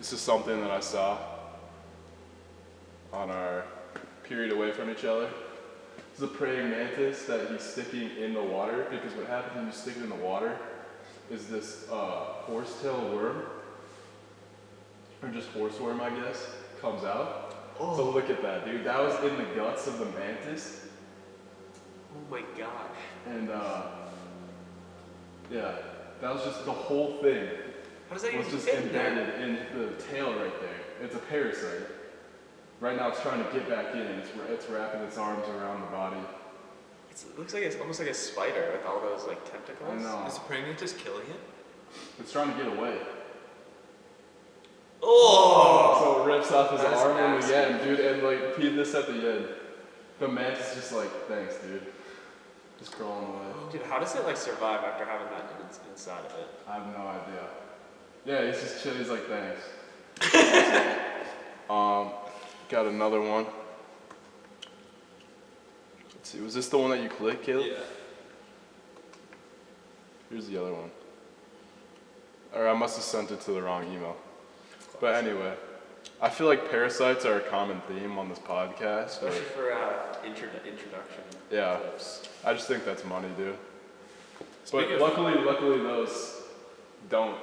This is something that I saw on our period away from each other. This is a praying mantis that he's sticking in the water, because what happens when you stick it in the water is this horsetail worm, or just horseworm I guess, comes out. Oh. So look at that, dude. That was in the guts of the mantis. Oh my gosh. And yeah, that was just the whole thing. How does that was even just fit embedded in the tail right there. It's a parasite. Right now it's trying to get back in. It's wrapping its arms around the body. It looks like it's almost like a spider with all those like tentacles. I know. Is the praying mantis killing it? It's trying to get away. Oh! So it rips off his That is arm in the nasty. end, dude, and like peed this at the end. The mantis just like, thanks, dude. Just crawling away. Dude, how does it like survive after having that inside of it? I have no idea. Yeah, he's just chill. He's like, thanks. Got another one. Let's see. Was this the one that you clicked, Caleb? Yeah. Here's the other one. Or I must have sent it to the wrong email. But anyway, I feel like parasites are a common theme on this podcast. Especially for introduction. Yeah. Clips. I just think that's money, dude. Speaking But of- luckily those don't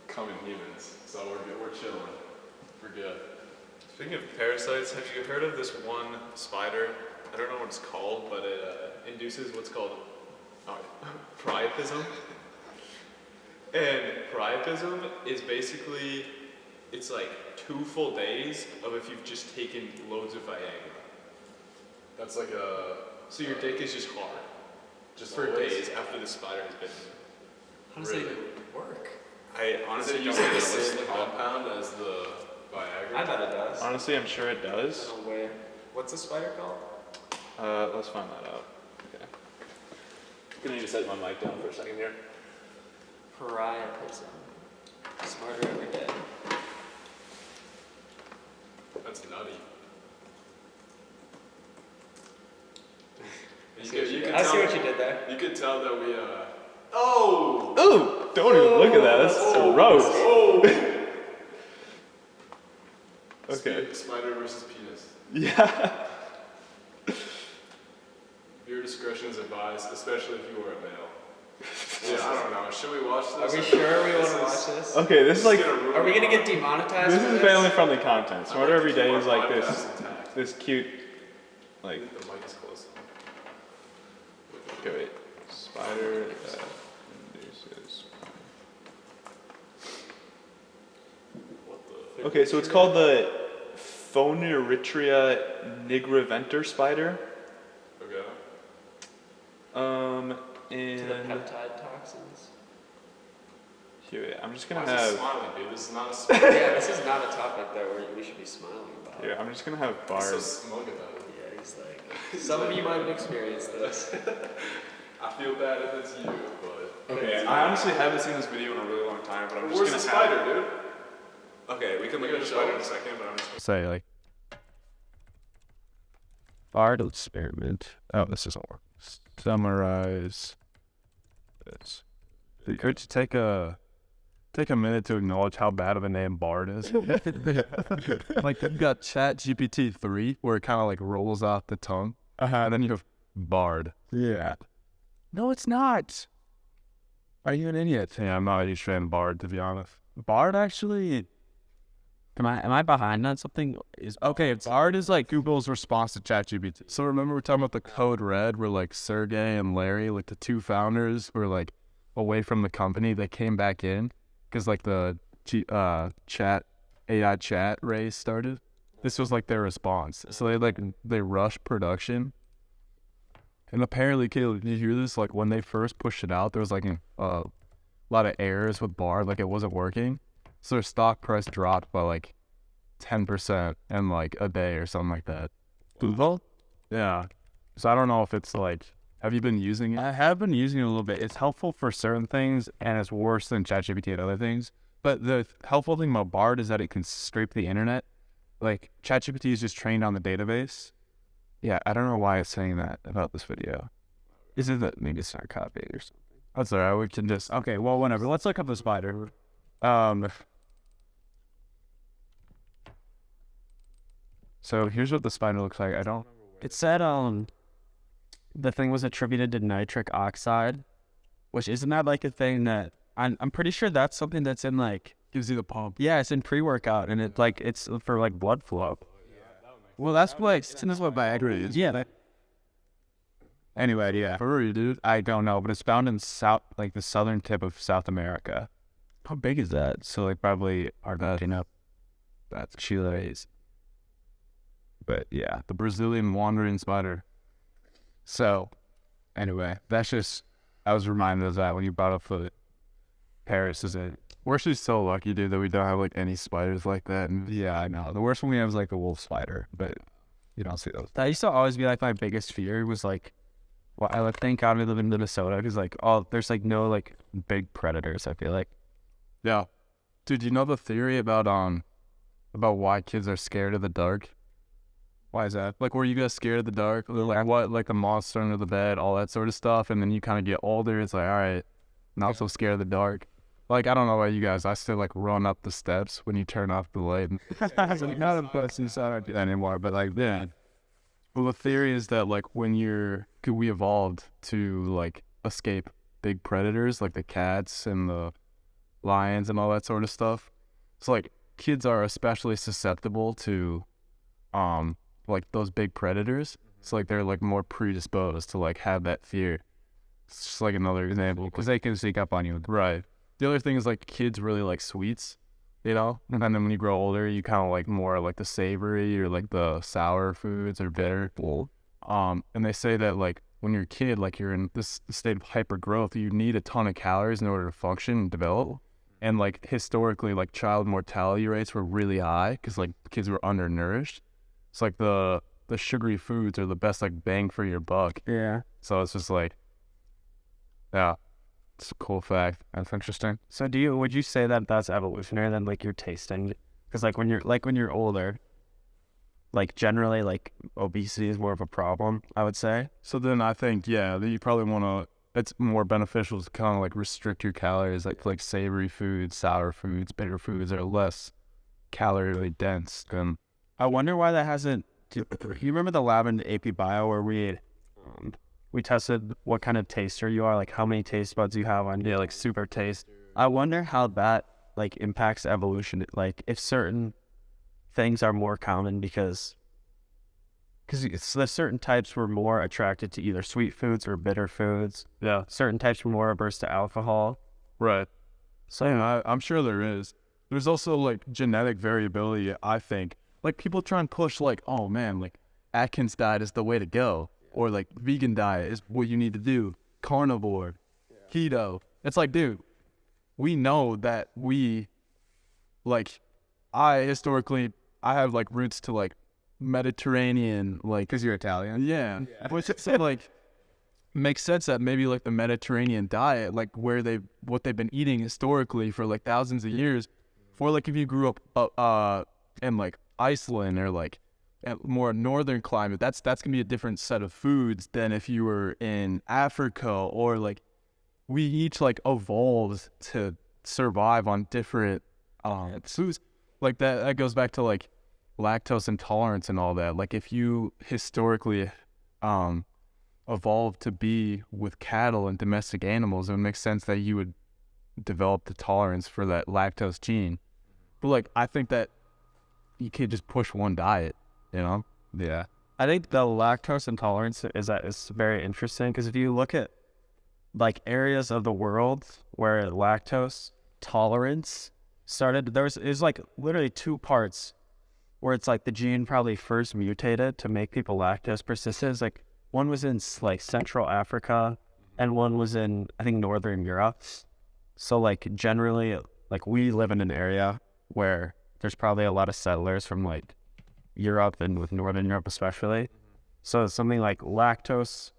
come in humans, so we're good. We're chilling. We're good. Speaking of parasites, have you heard of this one spider? I don't know what it's called, but it induces what's called priapism. And priapism is basically, it's like 2 full days of if you've just taken loads of Viagra. That's like a. So your dick is just hard. Just for Always? days after the spider has been. How does Really? that even work? I honestly Is it don't using know the what it's same called. compound as the Viagra? I bet it does. Honestly, I'm sure it does. No way. What's the spider called? Let's find that out. Okay. I'm gonna need to set my mic down for a second here. Priapism. Smarter every day. That's nutty. I see what you did there. You could tell that we Ooh! Don't even look at that. That's gross. Okay. Spider versus penis. Yeah. Your discretion is advised, especially if you are a male. Yeah, I don't know. Should we watch Are this? we sure we want to watch this? Okay, this is like. Are we gonna get demonetized? This for is family-friendly content. Smarter Every Day is like Podcast this cute, I like. think the mic is close. Okay, wait. Spider that induces. What the? Okay, so it's called the Phoneritria nigriventer spider. Okay. To the And peptide toxins. here, wait, I'm just Why gonna is it have. smiling, dude? This is not a spider. Yeah, this is not a topic that we should be smiling about. Here, I'm just gonna have He's so Bard. smug about it. Yeah, he's like. Some of you might have experienced this. I feel bad if it's you, but. Okay, I honestly haven't seen this video in a really long time, but I'm just Where's gonna the spider, have. dude? Okay, we can look You at the gotta show spider in a us. second, but I'm just. Say like Bard experiment. Oh, this doesn't work. Summarize this. Could you take a minute to acknowledge how bad of a name Bard is? Like you've got Chat GPT 3 where it kind of like rolls off the tongue, and then you have Bard. Yeah. No, it's not. Are you an idiot? Yeah, I'm not a huge fan of Bard, to be honest. Bard actually. Am I behind on something? Okay, Bard is like Google's response to ChatGPT. So remember we're talking about the Code Red, where like Sergey and Larry, like the 2 founders, were like away from the company. They came back in because like the AI chat race started. This was like their response. So they rushed production. And apparently, Caleb, did you hear this? Like when they first pushed it out, there was like a lot of errors with Bard, like it wasn't working. So their stock price dropped by like 10% in like a day or something like that. Google? Yeah. So I don't know if it's like, have you been using it? I have been using it a little bit. It's helpful for certain things and it's worse than ChatGPT and other things. But the helpful thing about Bard is that it can scrape the internet. Like ChatGPT is just trained on the database. Yeah, I don't know why it's saying that about this video. Is it that maybe it's not copied or something? That's alright, we can just, okay, well, whenever. Let's look up the spider. So here's what the spider looks like. I don't. It said the thing was attributed to nitric oxide, which isn't that like a thing that I'm pretty sure that's something that's in like Gives you the pump. yeah, it's in pre-workout and it like it's for like blood flow. Well, that's what Viagra is. Yeah. Anyway, yeah. Furry, dude. I don't know, but it's found in the southern tip of South America. How big is that? So like probably Argentina. That's Chile. But yeah. the Brazilian wandering spider. So anyway, that's just I was reminded of that when you brought up the Paris is it. We're actually so lucky, dude, that we don't have like any spiders like that. And Yeah, I know. The worst one we have is like the wolf spider, but you don't see those. That used to always be like my biggest fear was like, well, I would thank God we live in Minnesota because like, oh, there's like no like big predators. I feel like. yeah, dude, you know the theory about why kids are scared of the dark? Why is that? Like, were you guys scared of the dark? Like, what, like the monster under the bed, all that sort of stuff, and then you kind of get older. It's like, all right, not so scared of the dark. Like, I don't know about you guys. I still like run up the steps when you turn off the light. Not a pussy, so I don't do that anymore. But like, Yeah. Well, the theory is that like we evolved to like escape big predators like the cats and the lions and all that sort of stuff. So like kids are especially susceptible to like those big predators. So like they're like more predisposed to like have that fear. It's just like another example. because they can sneak up on you. Right. The other thing is like kids really like sweets, you know? And then when you grow older, you kind of like more like the savory or like the sour foods or bitter. And they say that like when you're a kid, like you're in this state of hyper growth, you need a ton of calories in order to function and develop. And like historically, like child mortality rates were really high because like kids were undernourished. It's like the sugary foods are the best like bang for your buck. Yeah, So it's just like, yeah, it's a cool fact. that's interesting. So would you say that that's evolutionary then, like you're tasting? Because like when you're older, like generally like obesity is more of a problem, I would say. So then I think, yeah, that you probably want to, it's more beneficial to kind of like restrict your calories, like savory foods, sour foods, bitter foods are less calorie dense than. I wonder why that hasn't. Do you remember the lab in AP Bio where we tested what kind of taster you are, like how many taste buds you have on you, like super taste. I wonder how that like impacts evolution. Like if certain things are more common because the certain types were more attracted to either sweet foods or bitter foods. Yeah. Certain types were more averse to alcohol. Right. So Yeah, I'm sure there is. There's also like genetic variability, I think. Like people try and push like, oh man, like Atkins diet is the way to go. Or like vegan diet is what you need to do. Carnivore, keto. It's like, dude, we know that I have like roots to like Mediterranean, like, because you're Italian. yeah. Which is like, makes sense that maybe like the Mediterranean diet, like what they've been eating historically for like thousands of years, or like if you grew up in like Iceland or like a more northern climate, that's gonna be a different set of foods than if you were in Africa, or like we each like evolved to survive on different foods. Like that goes back to like lactose intolerance and all that. Like if you historically evolved to be with cattle and domestic animals, it would make sense that you would develop the tolerance for that lactose gene. But like I think that you can't just push one diet, you know? Yeah. I think the lactose intolerance is very interesting because if you look at like areas of the world where lactose tolerance started, there's like literally two parts where it's like the gene probably first mutated to make people lactose persistent. It's like one was in like Central Africa and one was in, I think, Northern Europe. So like generally, like we live in an area where there's probably a lot of settlers from like Europe and with Northern Europe especially. So something like lactose,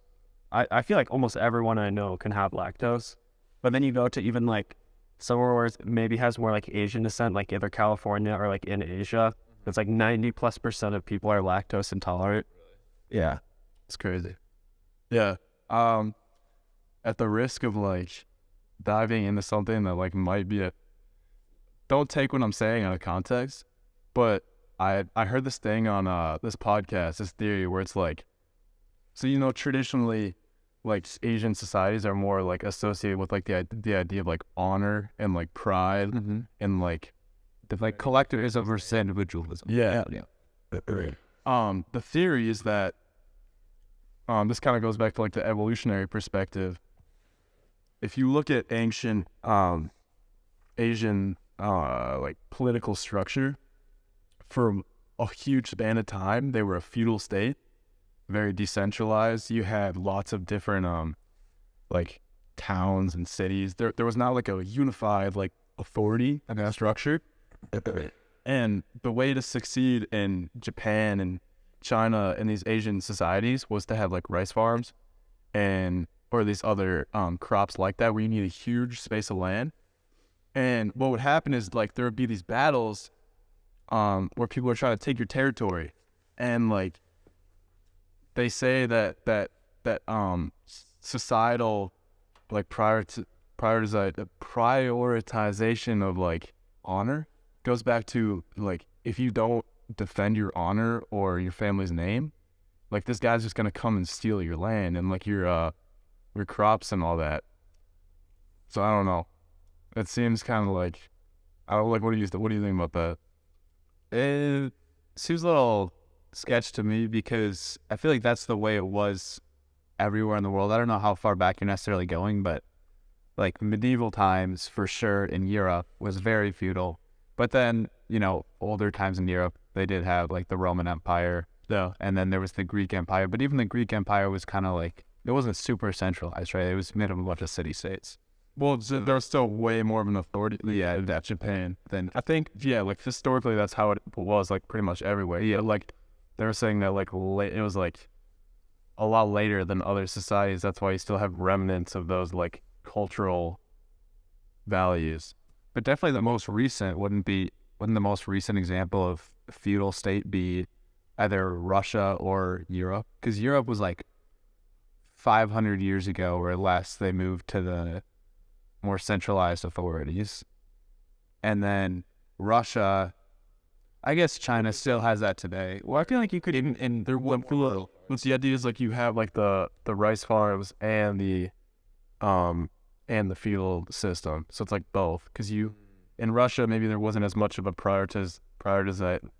I feel like almost everyone I know can have lactose. But then you go to even like somewhere where it maybe has more like Asian descent, like either California or like in Asia, it's like 90+% of people are lactose intolerant. Yeah. It's crazy. Yeah. At the risk of like diving into something that like might be don't take what I'm saying out of context, but I heard this thing on this podcast, this theory where it's like, so traditionally, like Asian societies are more like associated with like the idea of like honor and like pride and like collectivism versus individualism. yeah. The theory is that this kind of goes back to like the evolutionary perspective. If you look at ancient Asian like political structure, for a huge span of time, they were a feudal state, very decentralized. You had lots of different like towns and cities. There was not like a unified like authority and structure. And the way to succeed in Japan and China and these Asian societies was to have like rice farms or these other crops like that, where you need a huge space of land. And what would happen is like there would be these battles where people are trying to take your territory, and like they say that societal like prioritization of like honor goes back to like, if you don't defend your honor or your family's name, like this guy's just gonna come and steal your land and like your crops and all that. So I don't know. It seems kind of like, I don't like. What do you think about that? It seems a little sketch to me, because I feel like that's the way it was everywhere in the world. I don't know how far back you're necessarily going, but like medieval times for sure in Europe was very feudal. But then, older times in Europe, they did have like the Roman Empire. Yeah. And then there was the Greek Empire. But even the Greek Empire was kind of like, it wasn't super centralized, right? It was made of a bunch of city-states. Well, there was still way more of an authority at Japan than, I think, like historically that's how it was like pretty much everywhere. Yeah, like they were saying that like it was like a lot later than other societies. That's why you still have remnants of those like cultural values. But definitely the most recent wouldn't the most recent example of feudal state be either Russia or Europe? Because Europe was like 500 years ago or less, they moved to the more centralized authorities. And then Russia, I guess China still has that today. Well, I feel like you could in there would be, but the idea is like you have like the rice farms and the feudal system. So it's like both, because in Russia maybe there wasn't as much of a prioritize.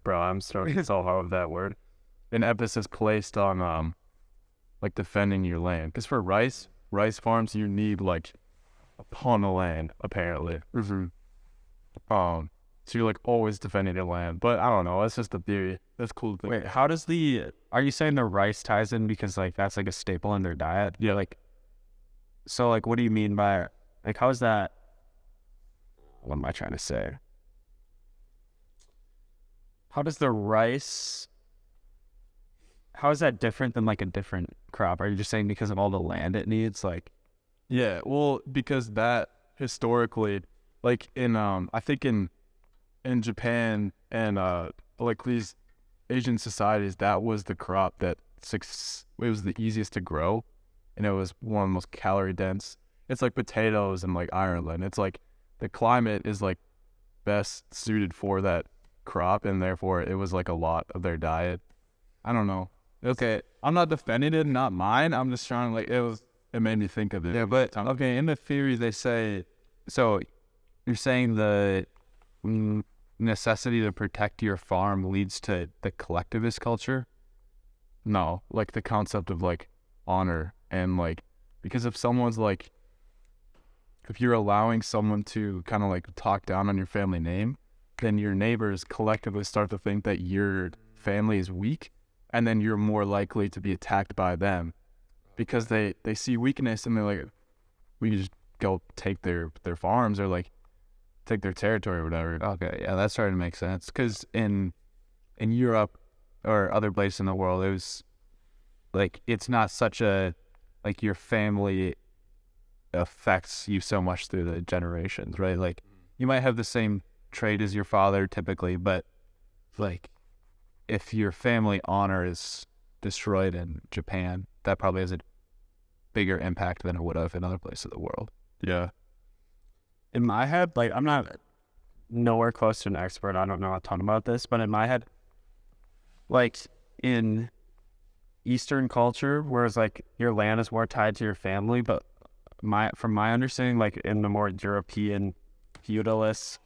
Bro, I'm starting to solve out of that word. An emphasis placed on like defending your land, because for rice farms you need like a ton of land apparently. So you're like always defending your land, but I don't know, that's just a theory. That's cool to think. Wait, are you saying the rice ties in because like that's like a staple in their diet? Yeah. Like, so like what do you mean by, like, how is that, what am I trying to say? How is that different than like a different crop? Are you just saying because of all the land it needs? Like, yeah, well, because that historically, like in I think in Japan and like these Asian societies, that was the crop that it was the easiest to grow, and it was one of the most calorie dense. It's like potatoes in like Ireland. It's like the climate is like best suited for that crop, and therefore it was like a lot of their diet. I don't know. Okay, I'm not defending it, not mine. I'm just trying to like, it made me think of it. yeah, but okay, in the theory they say, so you're saying the necessity to protect your farm leads to the collectivist culture? No, like the concept of like honor, and like, because if someone's like, if you're allowing someone to kind of like talk down on your family name, then your neighbors collectively start to think that your family is weak, and then you're more likely to be attacked by them, because they see weakness and they're like, we can just go take their farms or like take their territory or whatever. Okay, yeah, that's starting to make sense. Because in Europe or other places in the world, it was like, it's not such a, like, your family affects you so much through the generations, right? Like, you might have the same trait as your father typically, but like, if your family honor is destroyed in Japan, that probably has a bigger impact than it would have in other places of the world. Yeah. In my head, like, I'm not nowhere close to an expert. I don't know a ton about this, but in my head, like in Eastern culture, whereas like your land is more tied to your family, but from my understanding, like in the more European feudalist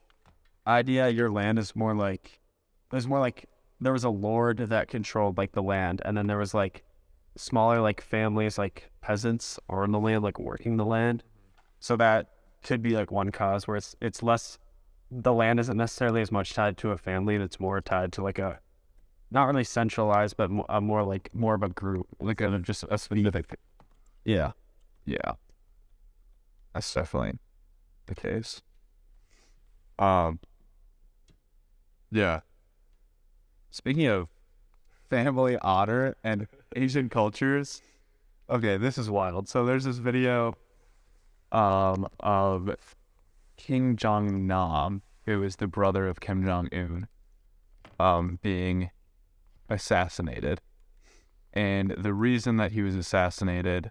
idea, your land is more like there was a lord that controlled like the land, and then there was like smaller like families, like peasants on the land, like working the land. So that could be like one cause where it's less, the land isn't necessarily as much tied to a family, and it's more tied to like a, not really centralized, but more of a group, like just a specific. Yeah. Yeah, that's definitely the case. Yeah. Speaking of family honor and Asian cultures, okay, this is wild. So there's this video of King Jong Nam, who is the brother of Kim Jong Un, being assassinated. And the reason that he was assassinated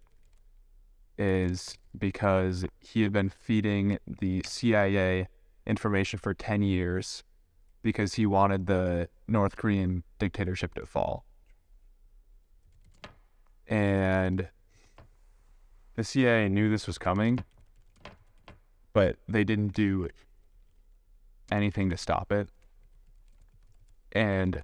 is because he had been feeding the CIA information for 10 years because he wanted the North Korean dictatorship to fall. And the CIA knew this was coming, but they didn't do anything to stop it. And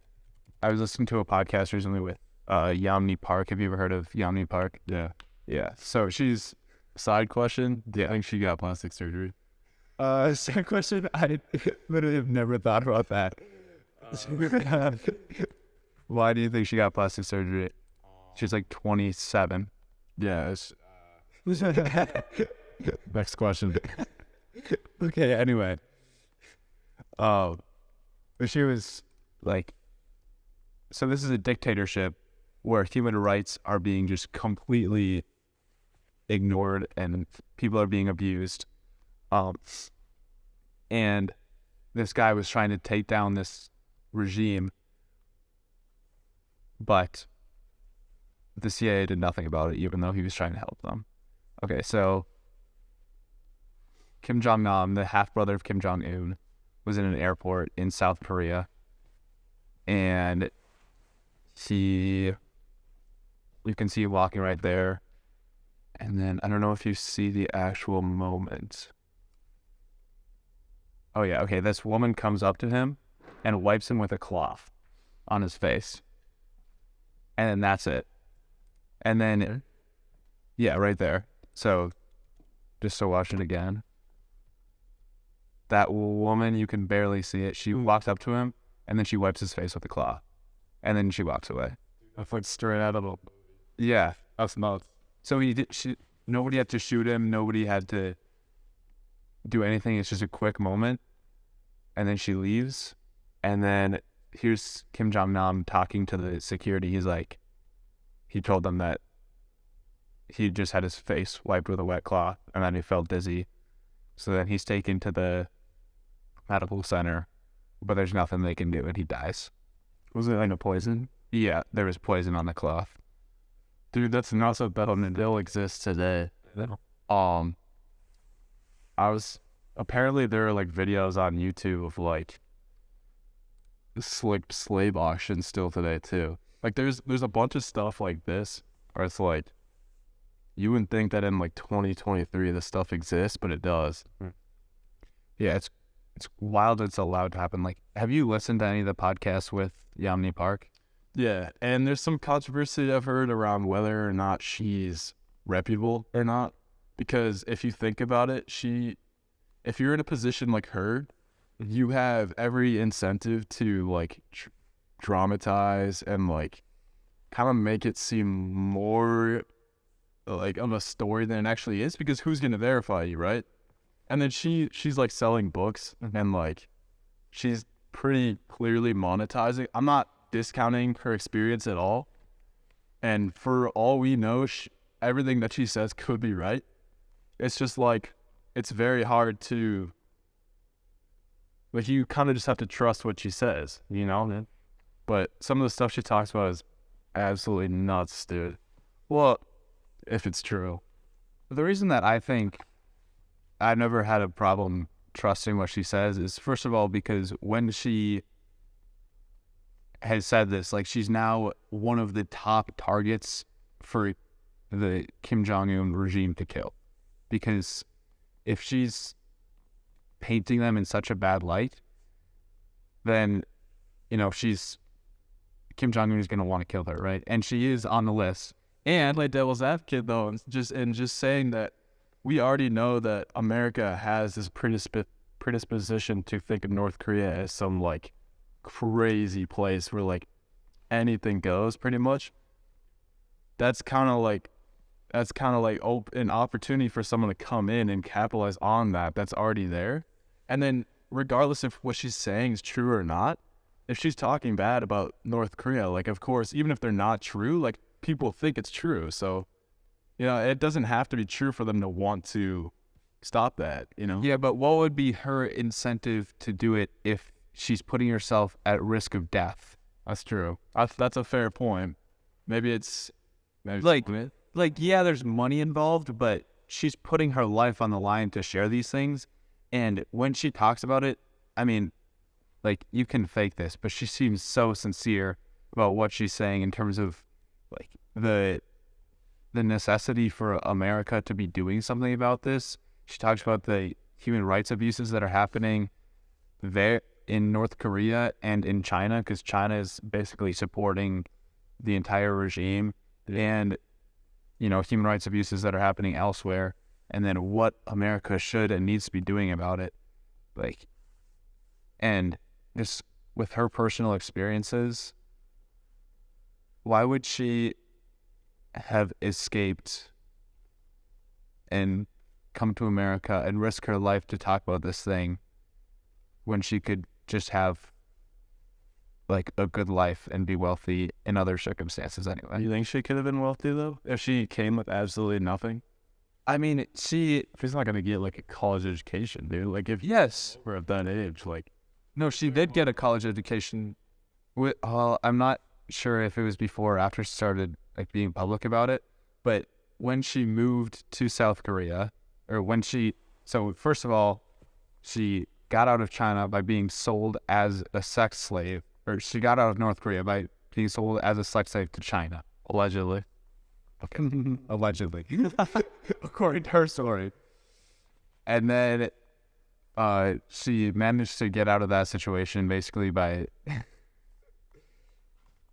I was listening to a podcast recently with Yamni Park. Have you ever heard of Yamni Park? Yeah. Yeah. So she's, side question, do you think she got plastic surgery? Side question, I literally have never thought about that. Why do you think she got plastic surgery? She's like 27. Yeah. It's, Next question. Okay, anyway. But she was like, so this is a dictatorship where human rights are being just completely ignored and people are being abused. And this guy was trying to take down this regime, but the CIA did nothing about it, even though he was trying to help them. Okay, so Kim Jong-nam, the half-brother of Kim Jong-un, was in an airport in South Korea, and you can see him walking right there, and then I don't know if you see the actual moment. Oh yeah, okay, this woman comes up to him and wipes him with a cloth on his face, and then that's it. And then, yeah, right there. So, just to watch it again. That woman, you can barely see it. She walks up to him, and then she wipes his face with a cloth. And then she walks away. That's like straight out of a... Yeah. That's nuts. So nobody had to shoot him. Nobody had to do anything. It's just a quick moment. And then she leaves. And then here's Kim Jong-nam talking to the security. He's like, he told them that he just had his face wiped with a wet cloth and then he felt dizzy. So then he's taken to the medical center, but there's nothing they can do and he dies. Was it like a poison? Yeah, there was poison on the cloth. Dude, that's not so bad. It still exists today. Apparently there are like videos on YouTube of like slick slave auctions still today too. Like there's a bunch of stuff like this where it's like, you wouldn't think that in like 2023 this stuff exists, but it does. Yeah, it's wild it's allowed to happen. Like, have you listened to any of the podcasts with Yamni Park? yeah. And there's some controversy I've heard around whether or not she's reputable or not. Because if you think about it, if you're in a position like her, you have every incentive to like dramatize and like kind of make it seem more like of a story than it actually is, because who's going to verify you, right? And then she's like selling books and like she's pretty clearly monetizing. I'm not discounting her experience at all, and for all we know, everything that she says could be right. It's just like, it's very hard to, like, you kind of just have to trust what she says, you know? But some of the stuff she talks about is absolutely nuts, dude. Well, if it's true. The reason that I think I've never had a problem trusting what she says is, first of all, because when she has said this. Like, she's now one of the top targets for the Kim Jong-un regime to kill, because if she's painting them in such a bad light, then, you know, Kim Jong-un is going to want to kill her, right? And she is on the list. And like devil's advocate though, and just saying that we already know that America has this predisposition to think of North Korea as some like crazy place where like anything goes pretty much. That's kind of like an opportunity for someone to come in and capitalize on that's already there. And then regardless if what she's saying is true or not, if she's talking bad about North Korea, like, of course, even if they're not true, like, people think it's true. So, you know, it doesn't have to be true for them to want to stop that, you know? Yeah, but what would be her incentive to do it if she's putting herself at risk of death? That's true. That's a fair point. Maybe it's like, yeah, there's money involved, but she's putting her life on the line to share these things. And when she talks about it, I mean, like, you can fake this, but she seems so sincere about what she's saying in terms of, like, the necessity for America to be doing something about this. She talks about the human rights abuses that are happening there in North Korea and in China, because China is basically supporting the entire regime, and, you know, human rights abuses that are happening elsewhere, and then what America should and needs to be doing about it. Like, and just with her personal experiences, why would she have escaped and come to America and risk her life to talk about this thing when she could just have, like, a good life and be wealthy in other circumstances anyway? You think she could have been wealthy though if she came with absolutely nothing? I mean, she's not gonna get like a college education, dude. Like, if yes, we're of that age, like, no, she did get a college education. I'm not sure if it was before or after she started, like, being public about it, but when she moved to South Korea, so first of all, she got out of China by being sold as a sex slave, or she got out of North Korea by being sold as a sex slave to China, allegedly. Okay, allegedly, according to her story. And then she managed to get out of that situation basically by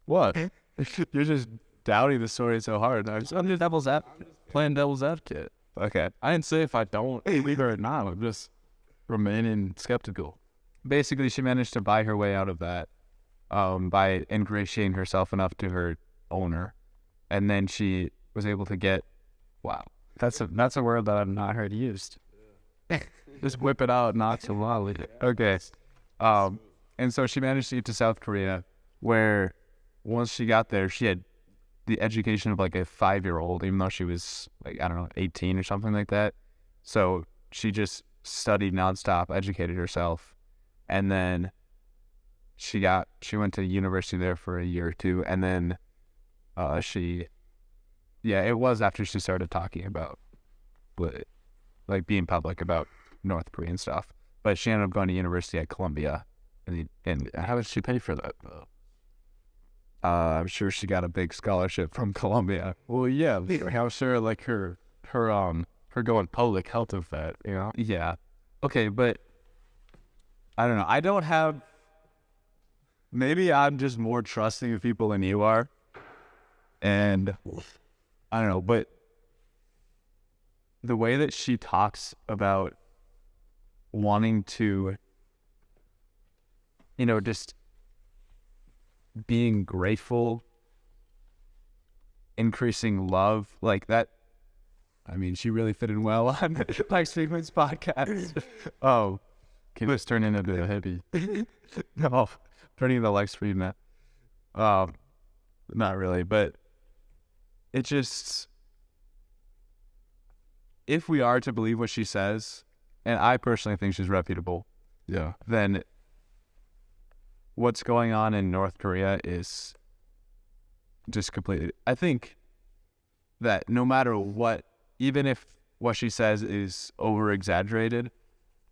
what? You're just doubting the story so hard. I'm just playing devil's advocate. Okay. I didn't say if I don't believe her or not. I'm just remaining skeptical. Basically, she managed to buy her way out of that by ingratiating herself enough to her owner, and then she was able to get. Wow, that's a word that I've not heard used. Just whip it out, not too loudly. Okay. And so she managed to get to South Korea, where once she got there, she had the education of like a 5-year-old, even though she was like, I don't know, 18 or something like that. So she just studied nonstop, educated herself, and then she went to university there for a year or two, and then it was after she started talking about, like, being public about North Korean stuff. But she ended up going to university at Columbia, and How did she pay for that though? I'm sure she got a big scholarship from Columbia. Well, yeah, I'm sure like her going public helped with that, you know? Yeah. Okay, but I don't know. Maybe I'm just more trusting of people than you are. And I don't know, but the way that she talks about wanting to, you know, just being grateful, increasing love, like that. I mean, she really fit in well on Mike Speakman's podcast. Oh, Can this turn into a hippie? no, turning into Lex Friedman. Not really, but it just, if we are to believe what she says, and I personally think she's reputable, Yeah. then what's going on in North Korea is just completely, I think that no matter what, even if what she says is over exaggerated,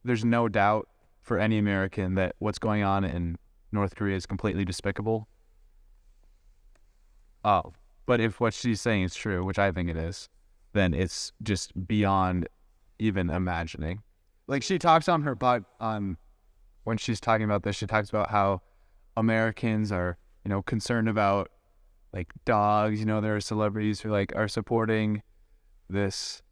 there's no doubt for any American that what's going on in North Korea is completely despicable, Oh, but if what she's saying is true, which I think it is, then it's just beyond even imagining. Like she talks on her when she's talking about this, she talks about how Americans are, concerned about like dogs. There are celebrities who like are supporting this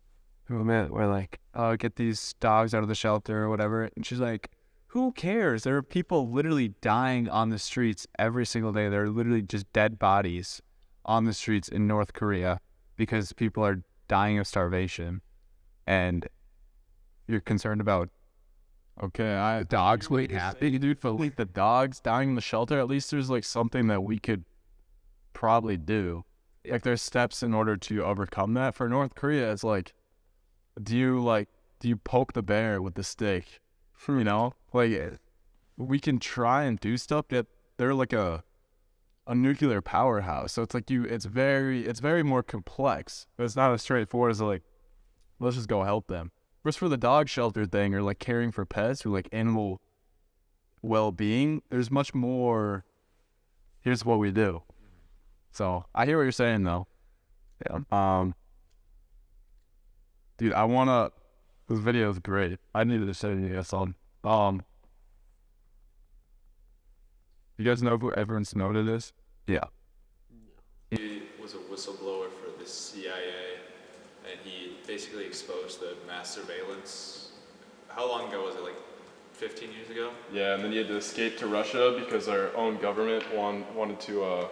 movement where like, oh, get these dogs out of the shelter or whatever. And she's like, who cares? There are people literally dying on the streets every single day. There are literally just dead bodies on the streets in North Korea because people are dying of starvation. And you're concerned about dogs wait happy, dude, but like the dogs dying in the shelter, at least there's like something that we could probably do. Like there's steps in order to overcome that. For North Korea, it's like, do you poke the bear with the stick? Like we can try and do stuff, yet they're like a nuclear powerhouse. So it's like it's very more complex. But it's not as straightforward as like, let's just go help them. Whereas for the dog shelter thing or like caring for pets or like animal well-being, there's much more, here's what we do. So I hear what you're saying though. Yeah. Dude, this video is great. I needed to send you guys on. You guys know who Edward Snowden is? Yeah. He was a whistleblower for the CIA, and he basically exposed the mass surveillance. How long ago was it? Like 15 years ago? Yeah, and then he had to escape to Russia because our own government wanted to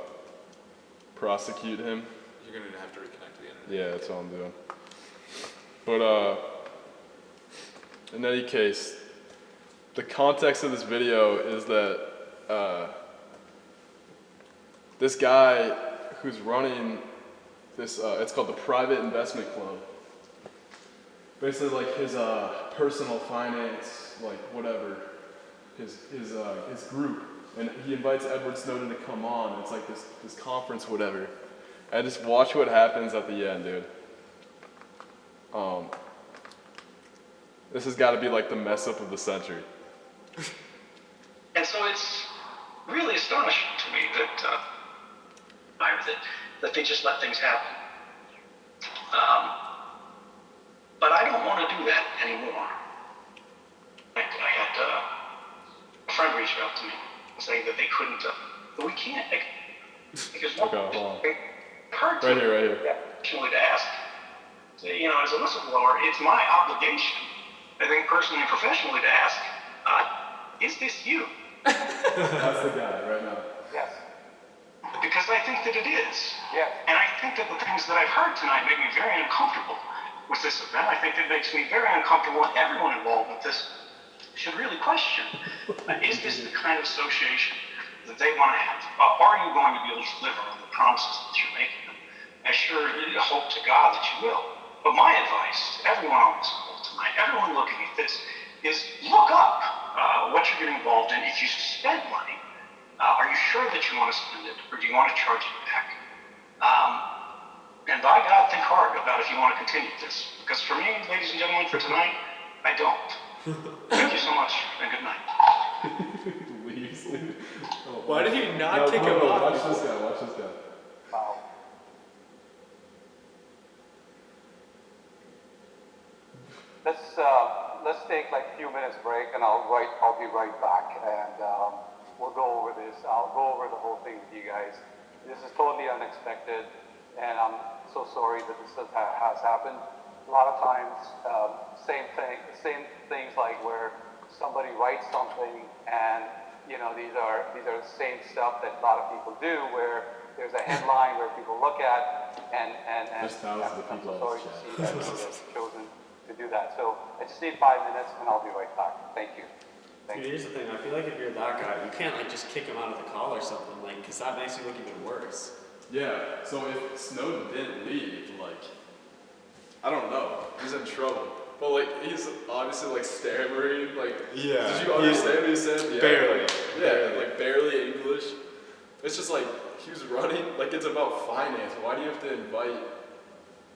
prosecute him. You're gonna have to reconnect to the internet. Yeah, that's all I'm doing. But in any case, the context of this video is that this guy who's running this, it's called the Private Investment Club. Basically, like his personal finance, like whatever, his group, and he invites Edward Snowden to come on. It's like this conference, whatever. And just watch what happens at the end, dude. This has got to be like the mess up of the century. And so it's really astonishing to me that they just let things happen. But I don't want to do that anymore. I had a friend reach out to me saying that they couldn't, that we can't, because one Okay, hold on. hard Right here. to ask. As a whistleblower, it's my obligation, I think personally and professionally, to ask, is this you? That's the guy right now. Yes. Because I think that it is. Yes. And I think that the things that I've heard tonight make me very uncomfortable with this event. I think it makes me very uncomfortable, and everyone involved with this should really question, is this the kind of association that they want to have? Are you going to be able to deliver on the promises that you're making them? I sure hope to God that you will. But my advice to everyone on this call tonight, everyone looking at this, is look up what you're getting involved in. If you spend money, are you sure that you want to spend it, or do you want to charge it back? And by God, think hard about if you want to continue this. Because for me, ladies and gentlemen, for tonight, I don't. Thank you so much, and good night. Leaves. Why did he not kick him off? Watch this guy. Wow. Let's take like a few minutes break, and I'll be right back, and we'll go over this. I'll go over the whole thing with you guys. This is totally unexpected, and I'm so sorry that this has happened. A lot of times, same things like where somebody writes something, and these are the same stuff that a lot of people do, where there's a headline where people look at, and There's thousands of I'm people so sorry on to this see that you have chosen to do that. So I just need 5 minutes, and I'll be right back. Thank you. Dude, here's the thing. I feel like if you're that guy, you can't like just kick him out of the call or something, like, because that makes you look even worse. Yeah, so if Snowden didn't leave, like, I don't know, he's in trouble. But like, he's obviously like stammering, like, Yeah. did you understand what he said? Yeah, Barely. like, yeah, like barely English. It's just like, he was running, like it's about finance. Why do you have to invite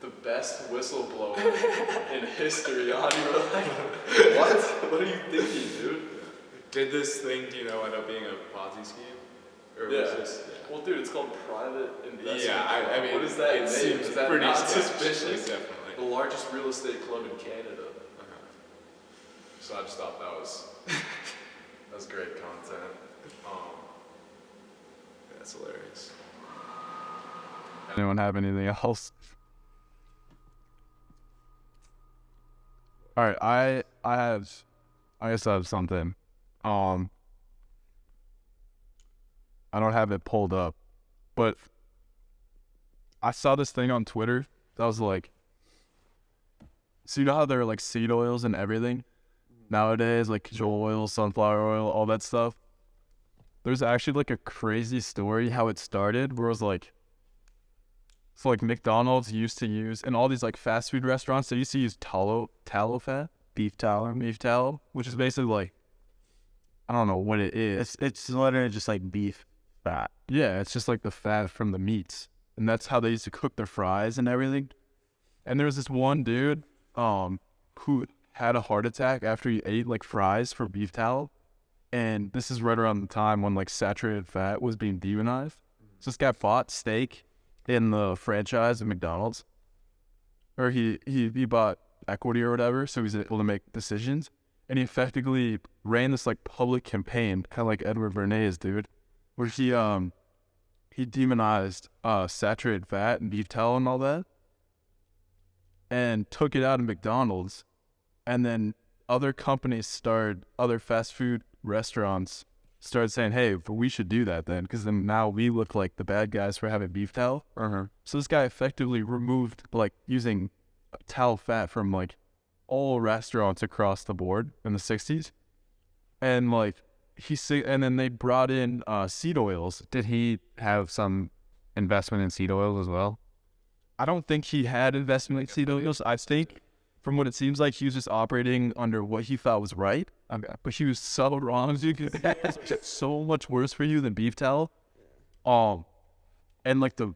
the best whistleblower in history on your what? What are you thinking, dude? Did this thing, end up being a Ponzi scheme? Or was Yeah. this? Well, dude, it's called private investment. Yeah, I mean, what is that it name? seems Is that pretty not sketchy, suspicious? definitely. The largest real estate club in Canada. Uh-huh. So I just thought that was great content. That's hilarious. Anyone have anything else? All right, I guess I have something. I don't have it pulled up, but I saw this thing on Twitter that was like, so you know how there are like seed oils and everything nowadays, like canola oil, sunflower oil, all that stuff. There's actually like a crazy story how it started, where it was like, so like McDonald's used to use, and all these like fast food restaurants, they used to use tallow fat, beef tallow, which is basically like, I don't know what it is. It's literally just like beef fat. Yeah, it's just like the fat from the meats, and that's how they used to cook their fries and everything. And there was this one dude, who had a heart attack after he ate like fries for beef tallow, and this is right around the time when like saturated fat was being demonized. So this guy bought steak in the franchise of McDonald's, or he bought equity or whatever, so he's able to make decisions, and he effectively ran this like public campaign, kind of like Edward Bernays, dude, where he demonized saturated fat and beef tallow and all that, and took it out of McDonald's, and then other fast food restaurants started saying, hey, but we should do that then, because then now we look like the bad guys for having beef tallow. So this guy effectively removed like using tallow fat from like all restaurants across the board in the 60s, and like and then they brought in seed oils. Did he have some investment in seed oils as well? I don't think he had investment in seed oils. I think from what it seems like, he was just operating under what he thought was right. But he was so wrong. It's so much worse for you than beef tallow. And like the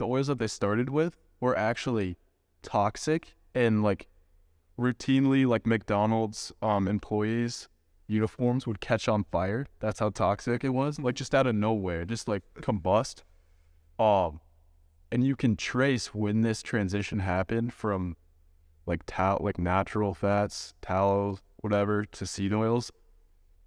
oils that they started with were actually toxic, and like routinely like McDonald's employees' uniforms would catch on fire. That's how toxic it was. Like just out of nowhere, just like combust. And you can trace when this transition happened from like natural fats, tallow, whatever, to seed oils.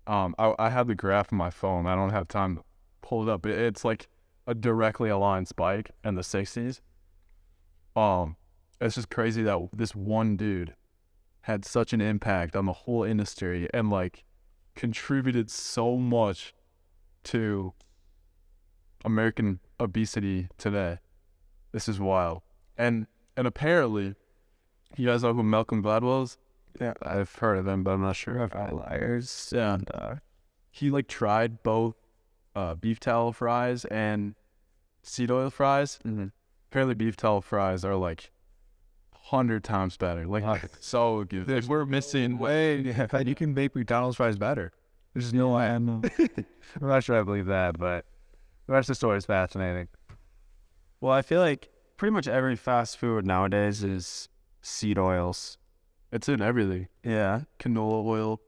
I have the graph on my phone. I don't have time to pull it up. It's like a directly aligned spike in the 60s. It's just crazy that this one dude had such an impact on the whole industry and like contributed so much to American obesity today. This is wild. And apparently, you guys know who Malcolm Gladwell is? Yeah, I've heard of him, but I'm not sure if outliers. Yeah. He like tried both beef tallow fries and seed oil fries. Mm-hmm. Apparently, beef tallow fries are like 100 times better. Like so good. We're missing You can make McDonald's fries better. There's no way. I'm not sure I believe that, but the rest of the story is fascinating. Well, I feel like pretty much every fast food nowadays is seed oils. It's in everything. Yeah. Canola oil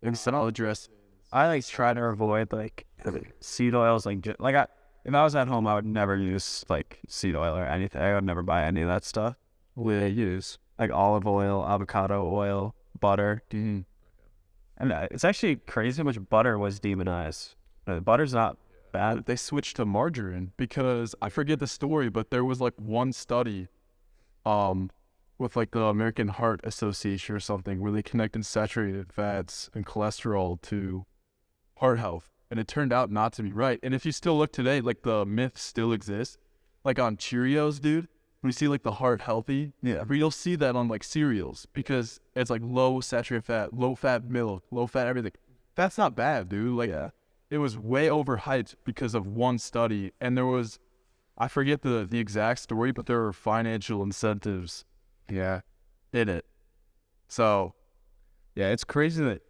and salad dressing. I like try to avoid like seed oils. If I was at home, I would never use like seed oil or anything. I would never buy any of that stuff. What do they use? Like olive oil, avocado oil, butter. Mm-hmm. And it's actually crazy how much butter was demonized. Butter's not bad. They switched to margarine because I forget the story, but there was like one study with like the American Heart Association or something where they connected saturated fats and cholesterol to heart health, and it turned out not to be right. And if you still look today, like the myth still exists, like on Cheerios, dude, when you see like the heart healthy, you'll see that on like cereals because it's like low saturated fat, low fat milk, low fat everything. That's not bad, dude. Like it was way overhyped because of one study, and there was, I forget the exact story, but there were financial incentives in it. So it's crazy that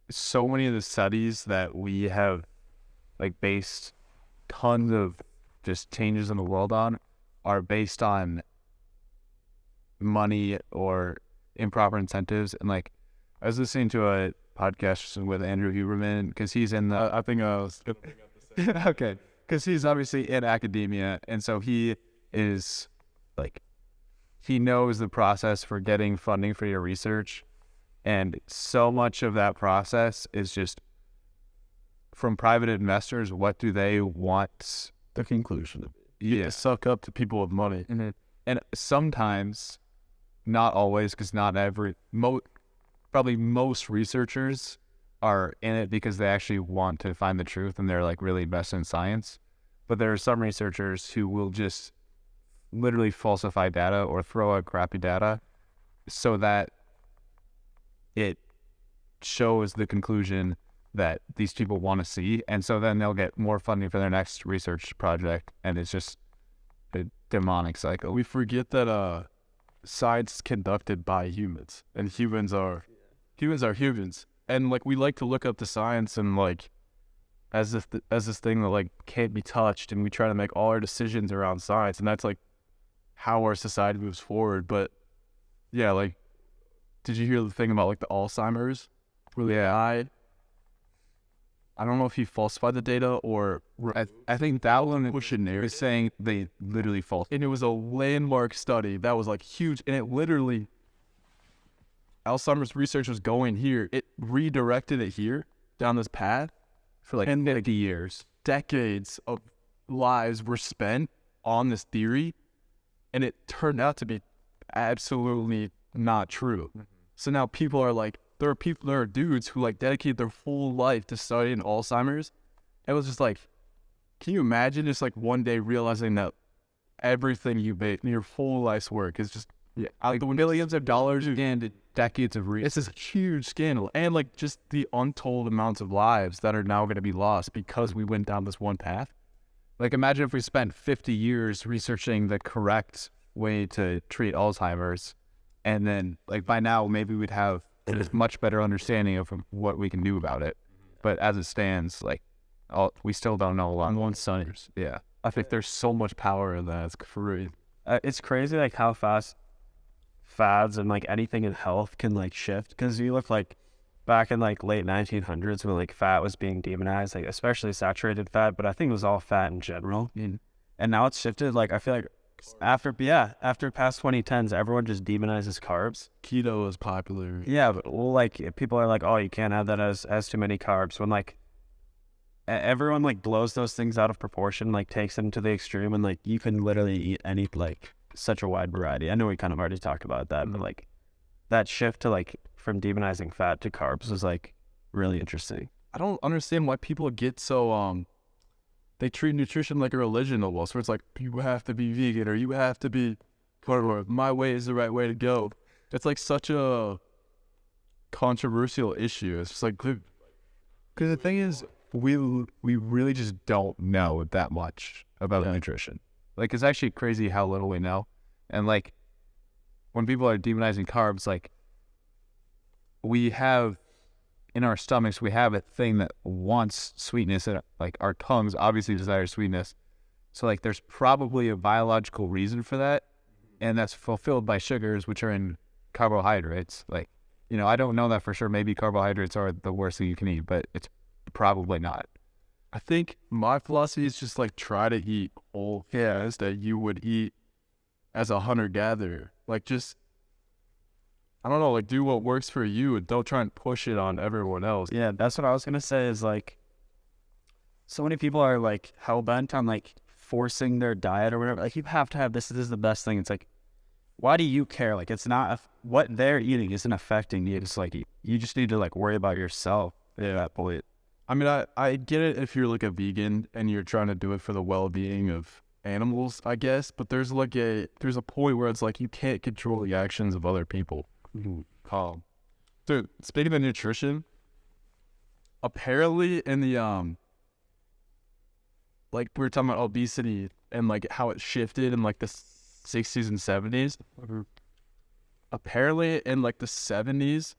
so many of the studies that we have like based tons of just changes in the world on are based on money or improper incentives. And like I was listening to a podcast with Andrew Huberman because he's in the I think I was gonna bring up Okay, because he's obviously in academia, and so he is like, he knows the process for getting funding for your research, and so much of that process is just from private investors. What do they want? The conclusion. Yeah, Suck up to people with money. and sometimes, not always, because not every probably most researchers are in it because they actually want to find the truth and they're like really invested in science. But there are some researchers who will just literally falsify data or throw out crappy data so that it shows the conclusion that these people want to see. And so then they'll get more funding for their next research project. And it's just a demonic cycle. We forget that science is conducted by humans, and humans are humans. And like we like to look up the science and like as this thing that like can't be touched, and we try to make all our decisions around science, and that's like how our society moves forward. But yeah, like, did you hear the thing about like the Alzheimer's? Yeah, I don't know if he falsified the data or I think that one push a narrative. is saying they literally falsified. And it was a landmark study that was like huge, and it literally, Alzheimer's research was going here. It redirected it here down this path For like and 50 years. decades of lives were spent on this theory, and it turned out to be absolutely not true. So now people are like, there are dudes who like dedicate their whole life to studying Alzheimer's. It was just like, can you imagine just like one day realizing that everything you made, your whole life's work is just Like billions of dollars and decades of research. it's this huge scandal, and like just the untold amounts of lives that are now going to be lost because we went down this one path. Like, imagine if we spent 50 years researching the correct way to treat Alzheimer's, and then, like, by now, maybe we'd have a much better understanding of what we can do about it. But as it stands, like, we still don't know a lot. On one side, Yeah. I think there's so much power in that. It's crazy. It's crazy like how fast fads and like anything in health can like shift. Because you look like back in like late 1900s when like fat was being demonized, like especially saturated fat, but I think it was all fat in general. And now it's shifted. Like I feel like after past 2010s, everyone just demonizes carbs. Keto is popular. Yeah, but like people are like, oh, you can't have that as too many carbs. When like everyone like blows those things out of proportion, like takes them to the extreme, and like you can literally eat any like such a wide variety. I know we kind of already talked about that, but like that shift to like from demonizing fat to carbs was like really interesting. I don't understand why people get so they treat nutrition like a religion almost, where it's like you have to be vegan or you have to be or my way is the right way to go. It's like such a controversial issue. It's just like, Because the thing is, we really just don't know that much about nutrition. Like, it's actually crazy how little we know. And like, when people are demonizing carbs, like, we have in our stomachs, we have a thing that wants sweetness, and like our tongues obviously desire sweetness. So like, there's probably a biological reason for that, and that's fulfilled by sugars, which are in carbohydrates. Like, you know, I don't know that for sure. Maybe carbohydrates are the worst thing you can eat, but it's probably not. I think my philosophy is just like try to eat all foods that you would eat as a hunter-gatherer. Like, just, I don't know, like, do what works for you and don't try and push it on everyone else. Yeah, that's what I was gonna say. Is like, so many people are like hell bent on like forcing their diet or whatever. Like, you have to have this. This is the best thing. It's like, why do you care? Like, it's not what they're eating isn't affecting you. It's like you just need to like worry about yourself at that point. I mean, I get it if you're like a vegan and you're trying to do it for the well-being of animals, I guess. But there's a point where it's like you can't control the actions of other people. Dude, speaking of nutrition, apparently in the like we were talking about obesity and like how it shifted in like the 60s and 70s. Apparently in like the 70s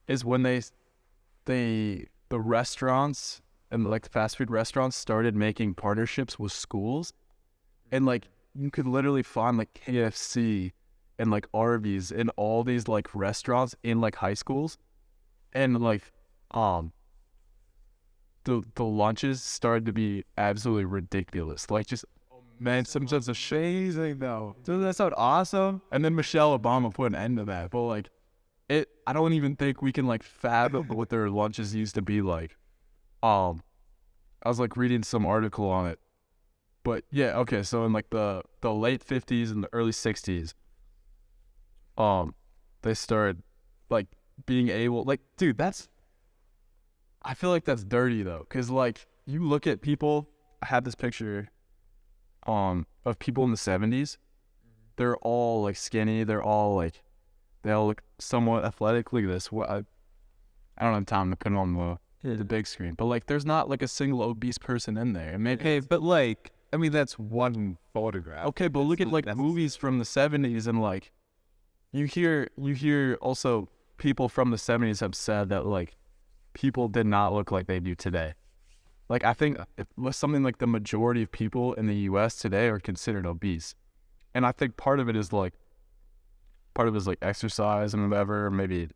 is when the restaurants and like the fast food restaurants started making partnerships with schools, and like you could literally find like KFC and like Arby's and all these like restaurants in like high schools, and like the lunches started to be absolutely ridiculous. Like just man, sometimes amazing though. Doesn't that sound awesome? And then Michelle Obama put an end to that. But like I don't even think we can like fathom what their lunches used to be like. I was like reading some article on it. But yeah, okay, so in like the late 50s and the early 60s, they started like being able, like, dude, I feel like that's dirty though, because like you look at people. I had this picture of people in the 70s. They're all like skinny, they all look somewhat athletic. Look at this. I don't have time to put it on the big screen, but like there's not like a single obese person in there. And maybe, Okay, but like, I mean, that's one photograph. okay, but look at like movies from the 70s, and like you hear also people from the 70s have said that like people did not look like they do today. Like I think it was something like the majority of people in the US today are considered obese. And I think part of it is like exercise and whatever, maybe,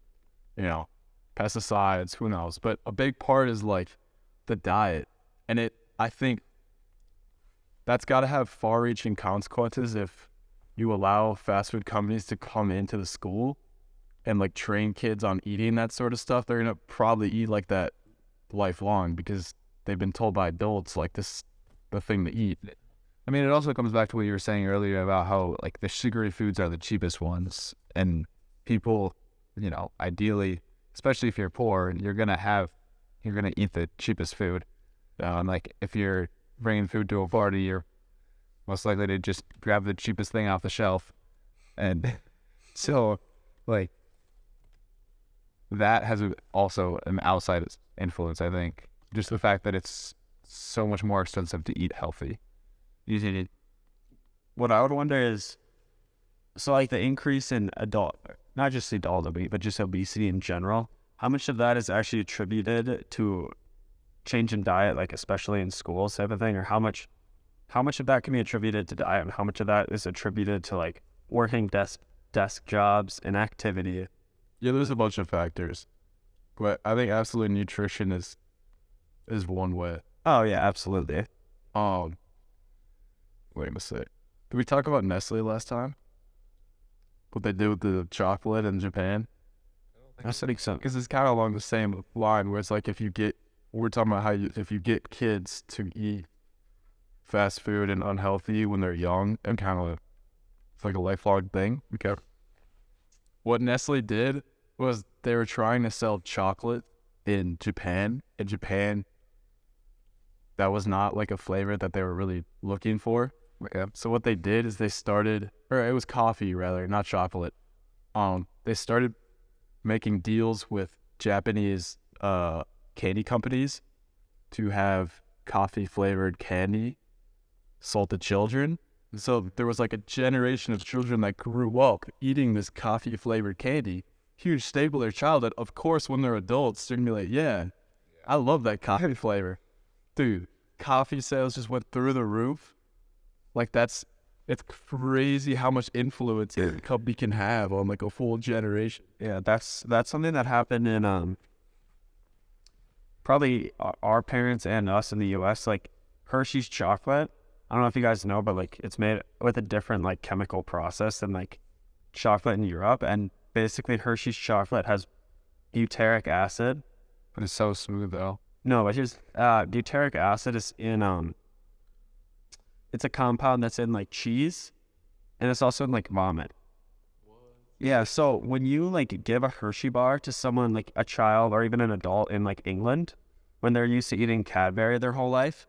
pesticides, who knows. But a big part is like the diet. And I think that's got to have far-reaching consequences if you allow fast food companies to come into the school and like train kids on eating that sort of stuff. They're gonna probably eat like that lifelong because they've been told by adults like this is the thing to eat. I mean, it also comes back to what you were saying earlier about how like the sugary foods are the cheapest ones, and people, ideally, especially if you're poor, you're gonna eat the cheapest food. And like if you're bringing food to a party, you're most likely to just grab the cheapest thing off the shelf, and so like that has also an outside influence. I think just the fact that it's so much more expensive to eat healthy. What I would wonder is, so like the increase in not just adult obesity, but just obesity in general, how much of that is actually attributed to change in diet, like especially in schools type of thing, or how much of that can be attributed to diet, and how much of that is attributed to like working desk jobs and activity? Yeah, there's a bunch of factors, but I think absolute nutrition is one way. Oh yeah, absolutely. Wait a sec. Did we talk about Nestle last time? What they do with the chocolate in Japan? I think so. Because it's kind of along the same line, where it's like we're talking about if you get kids to eat fast food and unhealthy when they're young, and kind of it's like a lifelong thing. Okay. What Nestle did was they were trying to sell chocolate in Japan. In Japan, that was not like a flavor that they were really looking for. Yeah. So what they did is it was coffee rather, not chocolate. They started making deals with Japanese candy companies to have coffee flavored candy sold to children. So there was like a generation of children that grew up eating this coffee flavored candy, huge staple of their childhood. Of course, when they're adults, they're gonna be like, yeah, I love that coffee flavor. Dude, coffee sales just went through the roof. Like it's crazy how much influence a company can have on like a full generation. Yeah, that's something that happened in probably our parents and us in the US. Like Hershey's chocolate, I don't know if you guys know, but like it's made with a different like chemical process than like chocolate in Europe. And basically Hershey's chocolate has butyric acid. But it's so smooth though. No, it's just butyric acid is in it's a compound that's in like cheese, and it's also in like vomit. Yeah, so when you like give a Hershey bar to someone, like a child or even an adult in like England, when they're used to eating Cadbury their whole life,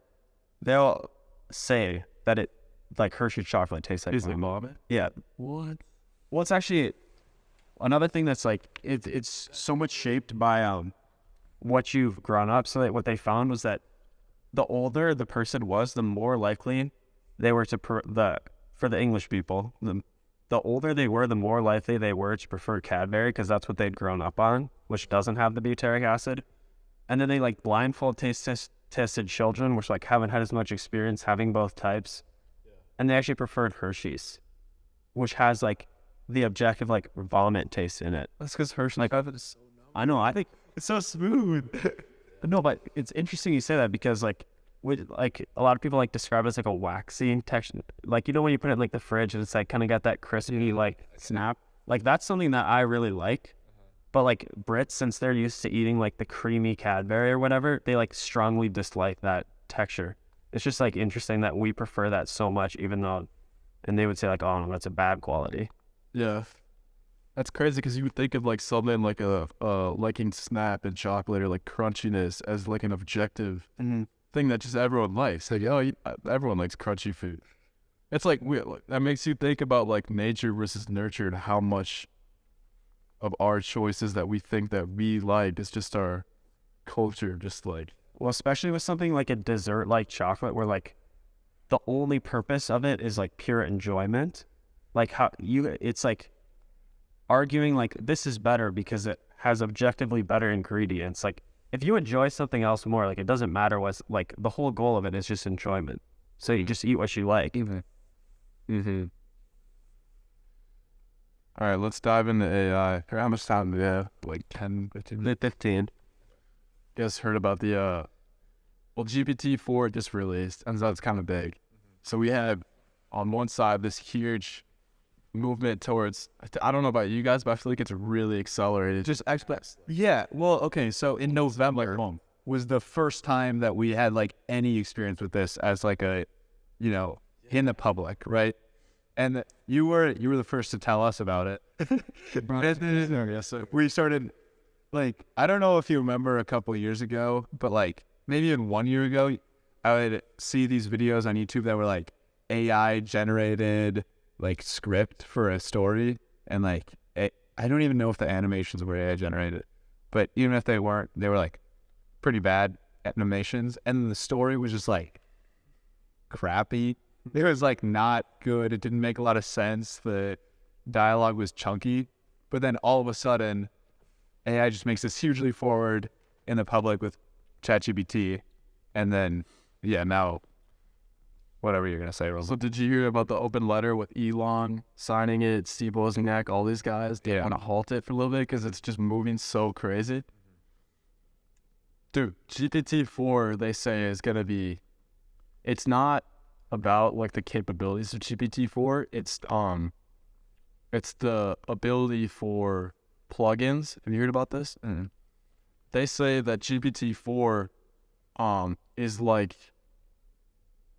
they'll say that it like Hershey chocolate tastes like vomit. Yeah. What? Well, it's actually another thing that's like it's so much shaped by what you've grown up. So that what they found was that the older the person was, the more likely they were to for the English people, the older they were, the more likely they were to prefer Cadbury because that's what they'd grown up on, which doesn't have the butyric acid. And then they like blindfold tested children, which like haven't had as much experience having both types, and they actually preferred Hershey's, which has like the objective like vomit taste in it. That's because Hershey's like, I know. I think it's so smooth. no, but it's interesting you say that because like with like a lot of people like describe it as like a waxy texture, like when you put it in like the fridge and it's like kind of got that crispy like snap. Like that's something that I really like. But like Brits, since they're used to eating like the creamy Cadbury or whatever, they like strongly dislike that texture. It's just like interesting that we prefer that so much, even though, and they would say like, oh no, that's a bad quality. Yeah. That's crazy because you would think of like something like liking snap and chocolate or like crunchiness as like an objective thing that just everyone likes. Like, everyone likes crunchy food. It's like weird. Like, that makes you think about like nature versus nurture and how much of our choices that we think that we like is just our culture, just like. Well, especially with something like a dessert like chocolate, where like the only purpose of it is like pure enjoyment. Like it's like arguing like this is better because it has objectively better ingredients. Like if you enjoy something else more, like it doesn't matter what's like the whole goal of it is just enjoyment. So you just eat what you like. All right, let's dive into AI. How much time do we have? Like 10, 15? 15. You guys heard about the, GPT-4 just released, and so it's kind of big. So we have, on one side, this huge movement towards, I don't know about you guys, but I feel like it's really accelerated. Just yeah. Well, okay. So in November was the first time that we had like any experience with this as like a, in the public, right? And you were the first to tell us about it. We started, like, I don't know if you remember a couple of years ago, but like maybe even 1 year ago, I would see these videos on YouTube that were like AI generated like script for a story, and like I don't even know if the animations were AI generated, but even if they weren't, they were like pretty bad animations, and the story was just like crappy. It was like not good. It didn't make a lot of sense. The dialogue was chunky, but then all of a sudden AI just makes this hugely forward in the public with ChatGPT, and then now whatever you're gonna say, Roland. So did you hear about the open letter with Elon signing it, Steve Wozniak, all these guys? They want to halt it for a little bit because it's just moving so crazy. Dude, GPT-4, they say, is gonna be, it's not about like the capabilities of GPT-4. It's the ability for plugins. Have you heard about this? They say that GPT-4 is like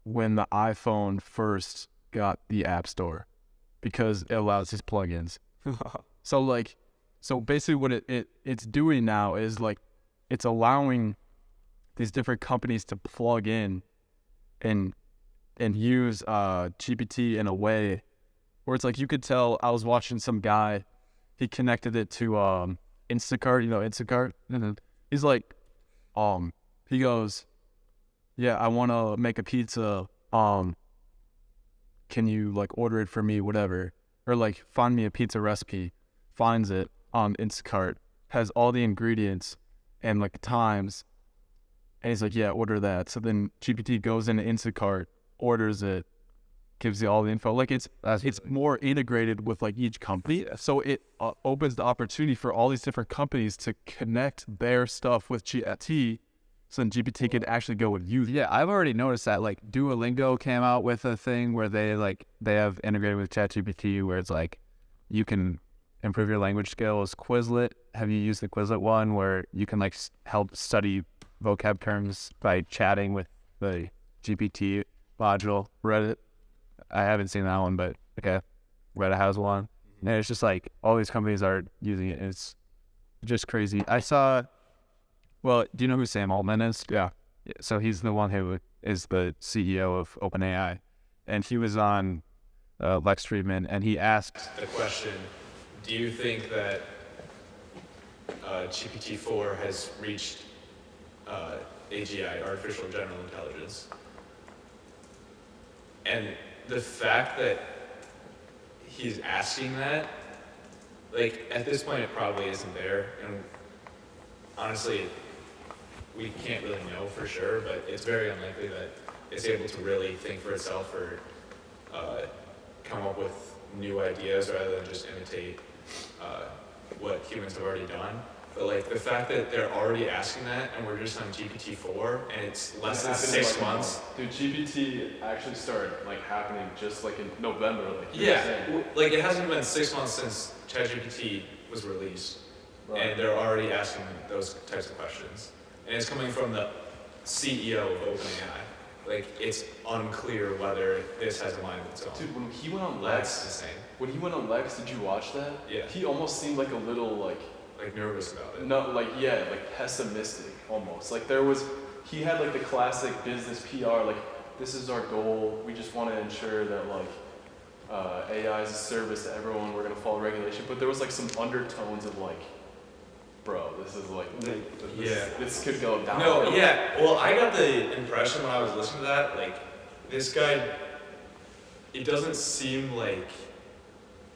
when the iPhone first got the App Store, because it allows these plugins. So basically what it's doing now is like it's allowing these different companies to plug in and use GPT in a way where it's like you could tell. I was watching some guy, he connected it to Instacart, Instacart, and then he's like, he goes, yeah, I want to make a pizza, can you like order it for me, whatever, or like find me a pizza recipe, finds it on Instacart, has all the ingredients and like times, and he's like, yeah, order that. So then GPT goes into Instacart, orders it, gives you all the info. Like it's more integrated with like each company, so it opens the opportunity for all these different companies to connect their stuff with GPT, so then GPT can actually go and use it. Yeah, I've already noticed that. Like Duolingo came out with a thing where they have integrated with ChatGPT, where it's like you can improve your language skills. Quizlet, have you used the Quizlet one where you can like help study vocab terms by chatting with the GPT module? Reddit, I haven't seen that one, but okay, Reddit has one, and it's just like all these companies are using it. It's just crazy. I saw. Well, do you know who Sam Altman is? Yeah. So he's the one who is the CEO of OpenAI, and he was on Lex Fridman, and he asked The question: do you think that GPT-4 has reached AGI, artificial general intelligence? And the fact that he's asking that, like, at this point, it probably isn't there. And honestly, we can't really know for sure, but it's very unlikely that it's able to really think for itself or come up with new ideas rather than just imitate what humans have already done. But like the fact that they're already asking that and we're just on GPT-4 and it's less than 6 months. Dude, GPT actually started like happening just like in November. Like you were Yeah, saying. like it hasn't been 6 months since ChatGPT was released, and they're already asking those types of questions. And it's coming from the CEO of OpenAI. Like it's unclear whether this has a mind of its own. Dude, when he went on That's Lex, insane. did you watch that? Yeah. He almost seemed like a little like Nervous about it. no, like like pessimistic almost. Like he had like the classic business PR, like this is our goal. We just want to ensure that like AI is a service to everyone. We're gonna follow regulation, but there was like some undertones of like, bro, this is like, this could go down. No, yeah. Well, I got the impression when I was listening to that, like, this guy, it doesn't seem like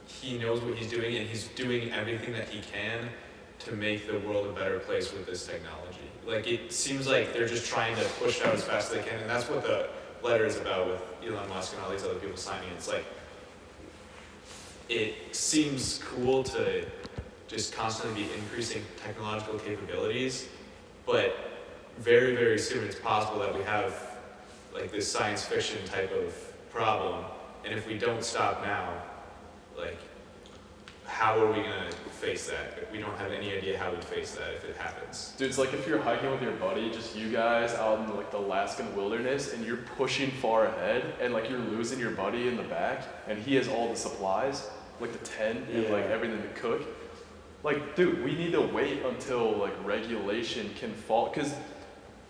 he knows what he's doing, and he's doing everything that he can to make the world a better place with this technology. Like, it seems like they're just trying to push it out as fast as they can, and that's what the letter is about with Elon Musk and all these other people signing. It's like, it seems cool to just constantly be increasing technological capabilities, but very, very soon it's possible that we have like this science fiction type of problem, and if we don't stop now, like, how are we gonna face that? We don't have any idea how we'd face that if it happens. Dude, it's like if you're hiking with your buddy, just you guys out in like the Alaskan wilderness, and you're pushing far ahead, and like you're losing your buddy in the back, and he has all the supplies, like the tent and like everything to cook. Like, dude, we need to wait until like regulation can fall, because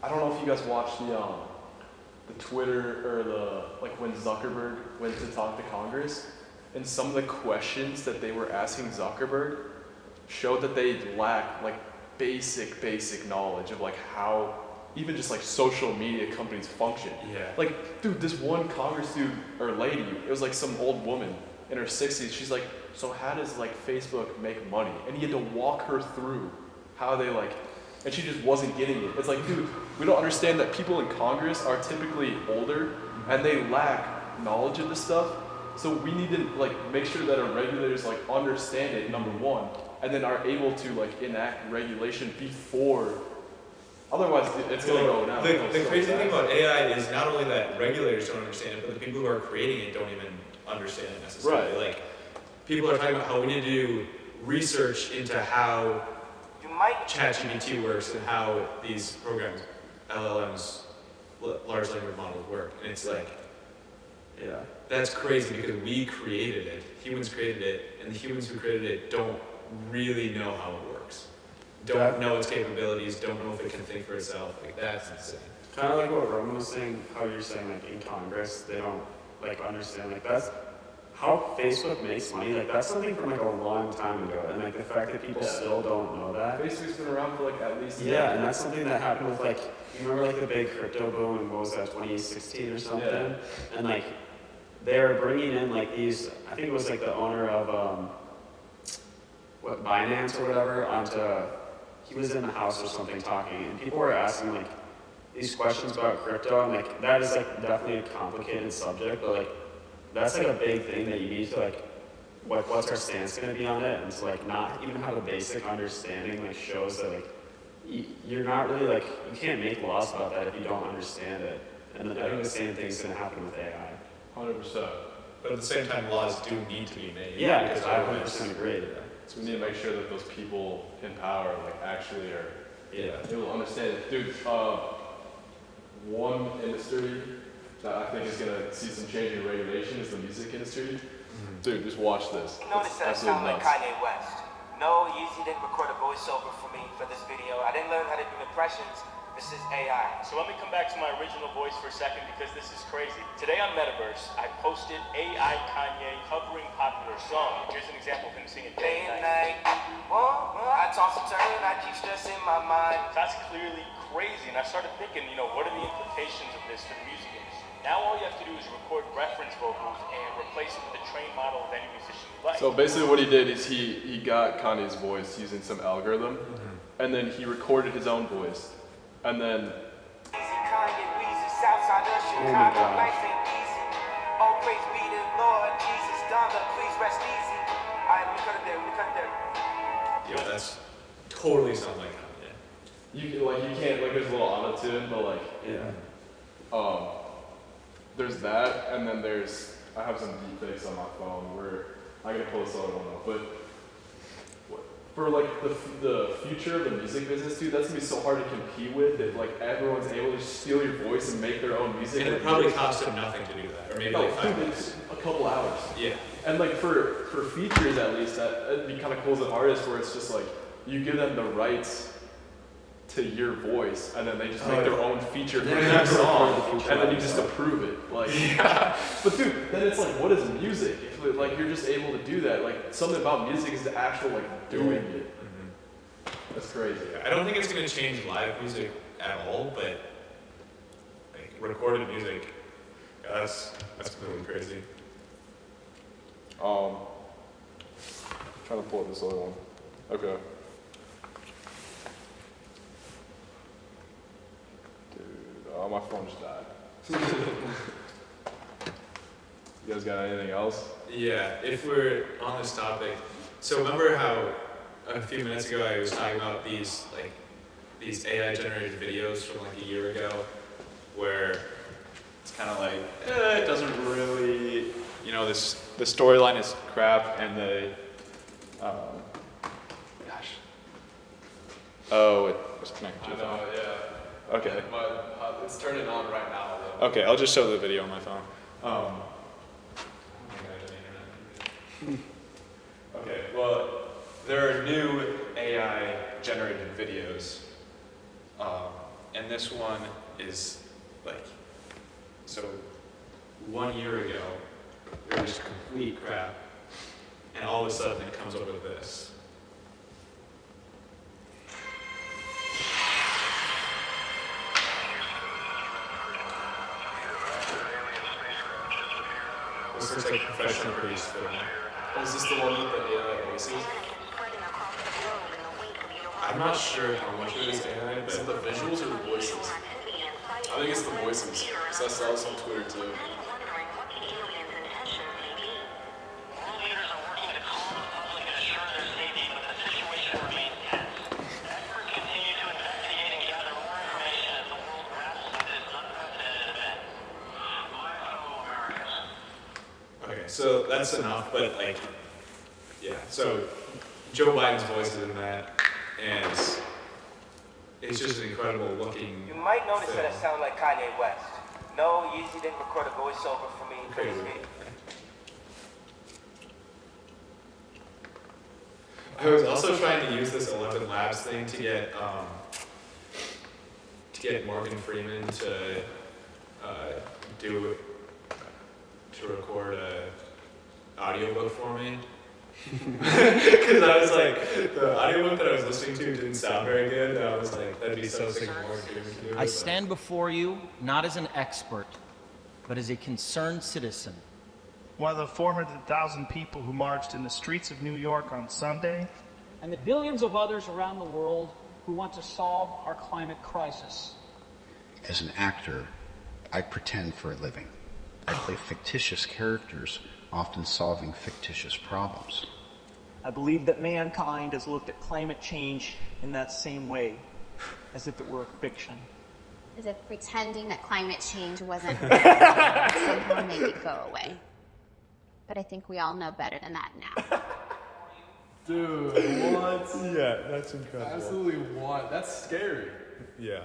I don't know if you guys watched the Twitter or like when Zuckerberg went to talk to Congress, and some of the questions that they were asking Zuckerberg showed that they lack like basic knowledge of like how even just like social media companies function. Yeah. Like, dude, this one Congress dude or lady, it was like some old woman in her 60s. She's like, so how does like Facebook make money? And he had to walk her through how they like, and she just wasn't getting it. It's like, dude, we don't understand that people in Congress are typically older and they lack knowledge of this stuff. So we need to like make sure that our regulators like understand it, number one, and then are able to like enact regulation before. Otherwise, it's gonna go down. The crazy thing about AI is not only that regulators don't understand it, but the people who are creating it don't even understand it necessarily. Right. Like, people are talking about how we need to do research into how ChatGPT works and how these programs, LLMs, large language models work, and it's like, yeah, that's crazy because we created it. Humans created it, and the humans who created it don't really know how it works. Don't know its capabilities, don't know if it can think for itself. Like, that's insane. Kind of like what Roman was saying, how you're saying like in Congress, they don't like understand, like that's how Facebook makes money. Like that's something from like a long time ago, and like the fact that people still don't know that. Facebook's been around for like at least. Yeah, and that's something that happened with like, you remember like the big crypto boom in, what was that, 2016 or something? Yeah. And like, they're bringing in like these, I think it was like the owner of, Binance or whatever, he was in the house or something talking, and people were asking like these questions about crypto, and like that is like definitely a complicated subject, but like that's like a big thing that you need to like, what's our stance gonna be on it, and to like not even have a basic understanding like shows that like you're not really like, you can't make laws about that if you don't understand it, and I think the same thing's gonna happen with AI. 100%. But at the same time, laws do need to be made. Yeah, because I 100% agree. So we need to make sure that those people in power like actually are able to understand it. Dude, one industry that I think is gonna see some change in regulation is the music industry. Dude, just watch this. Notice that I It's sound like absolutely Kanye West. No, Yeezy didn't record a voiceover for me for this video. I didn't learn how to do impressions. This is AI. So let me come back to my original voice for a second because this is crazy. Today on Metaverse, I posted AI Kanye covering popular song. Here's an example of him singing Day and night. Whoa, I toss and turn, I keep stress in my mind. That's clearly crazy, and I started thinking, what are the implications of this for the music industry? Now all you have to do is record reference vocals and replace it with a trained model of any musician you like. So basically what he did is he got Kanye's voice using some algorithm, and then he recorded his own voice, and then Easy Kanye, Weezy, Southside of my Chicago, gosh. life ain't easy. Oh, praise be the Lord, Jesus, Donda, please rest easy. Alright, let me cut it there. Yeah, that's totally sound like Kanye. You can't like there's a little auto tune, but like there's that, and then I have some deepfakes on my phone where I gotta pull this other one up, but for like the future of the music business, dude, that's gonna be so hard to compete with if like everyone's able to steal your voice and make their own music. And it probably costs them nothing to do that, or maybe like 5 minutes. A couple hours. Yeah. And like for features at least, that'd be kind of cool as an artist where it's just like you give them the rights to your voice, and then they just make their own feature for their song, and then you just approve it. Like, but dude, then it's like, what is music? If like you're just able to do that, like something about music is the actual like doing it. That's crazy. I don't think it's gonna change live music at all, but like recorded music, that's completely crazy. Trying to pull up this other one. Okay. Dude, my phone just died. You guys got anything else? Yeah, if we're on this topic, so remember how a few minutes ago I was talking about these AI generated videos from like a year ago, where it's kind of like it doesn't really, the storyline is crap and the it was connected to I the phone. know, yeah. Okay. It's turning on right now, though. Okay, I'll just show the video on my phone. Okay, well, there are new AI generated videos, and this one is like, so 1 year ago, it was complete crap, and all of a sudden it comes up with this. This looks like professional produce film. Is this the one with the AI voices? I'm not sure how much it is AI, Is it but the visuals or the voices? I think it's the voices. Because I saw this on Twitter too. okay, so that's enough, but like, yeah, so Joe Biden's voice is in that, and it's just an incredible looking You might notice that I film. sound like Kanye West. No, Yeezy didn't record a voiceover for me for this Crazy. video. I was also trying to use this 11 Labs thing to get Morgan Freeman to record a audiobook for me. Because I was like, the audiobook that I was listening to didn't sound very good, and I was like, that'd be so sick of Morgan Freeman to do it. I stand before you not as an expert, but as a concerned citizen. One of the 400,000 people who marched in the streets of New York on Sunday, and the billions of others around the world who want to solve our climate crisis. As an actor, I pretend for a living. I play fictitious characters, often solving fictitious problems. I believe that mankind has looked at climate change in that same way, as if it were a fiction. As if pretending that climate change wasn't real would somehow make it go away. But I think we all know better than that now. Dude, what? Yeah, that's incredible. Absolutely what? That's scary. Yeah.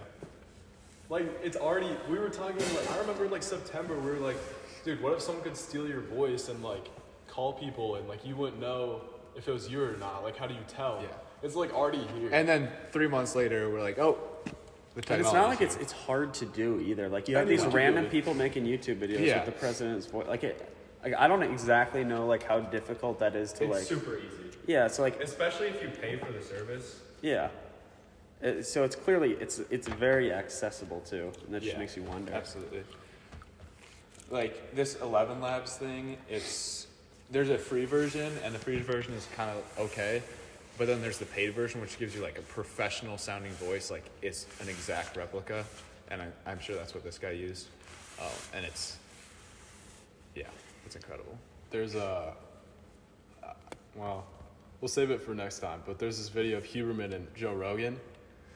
Like, it's already, we were talking, like, I remember in, like, September, we were like, dude, what if someone could steal your voice and, like, call people and, like, you wouldn't know if it was you or not? Like, how do you tell? Yeah. It's, like, already here. And then 3 months later, we're like, oh, the And it's not like technology. it's hard to do either. Like you have Anyone these can random do it. people making YouTube videos Yeah. with the president's voice. Like I don't exactly know like how difficult that is to It's like. super easy. Yeah, it's like Especially if you pay for the service. yeah. So it's clearly it's very accessible too, and that just Yeah, makes you wonder. Absolutely. Like this 11 Labs thing, there's a free version, and the free version is kind of okay, but then there's the paid version, which gives you like a professional sounding voice, like it's an exact replica, and I'm sure that's what this guy used, and it's incredible. There's a, well, we'll save it for next time. But there's this video of Huberman and Joe Rogan.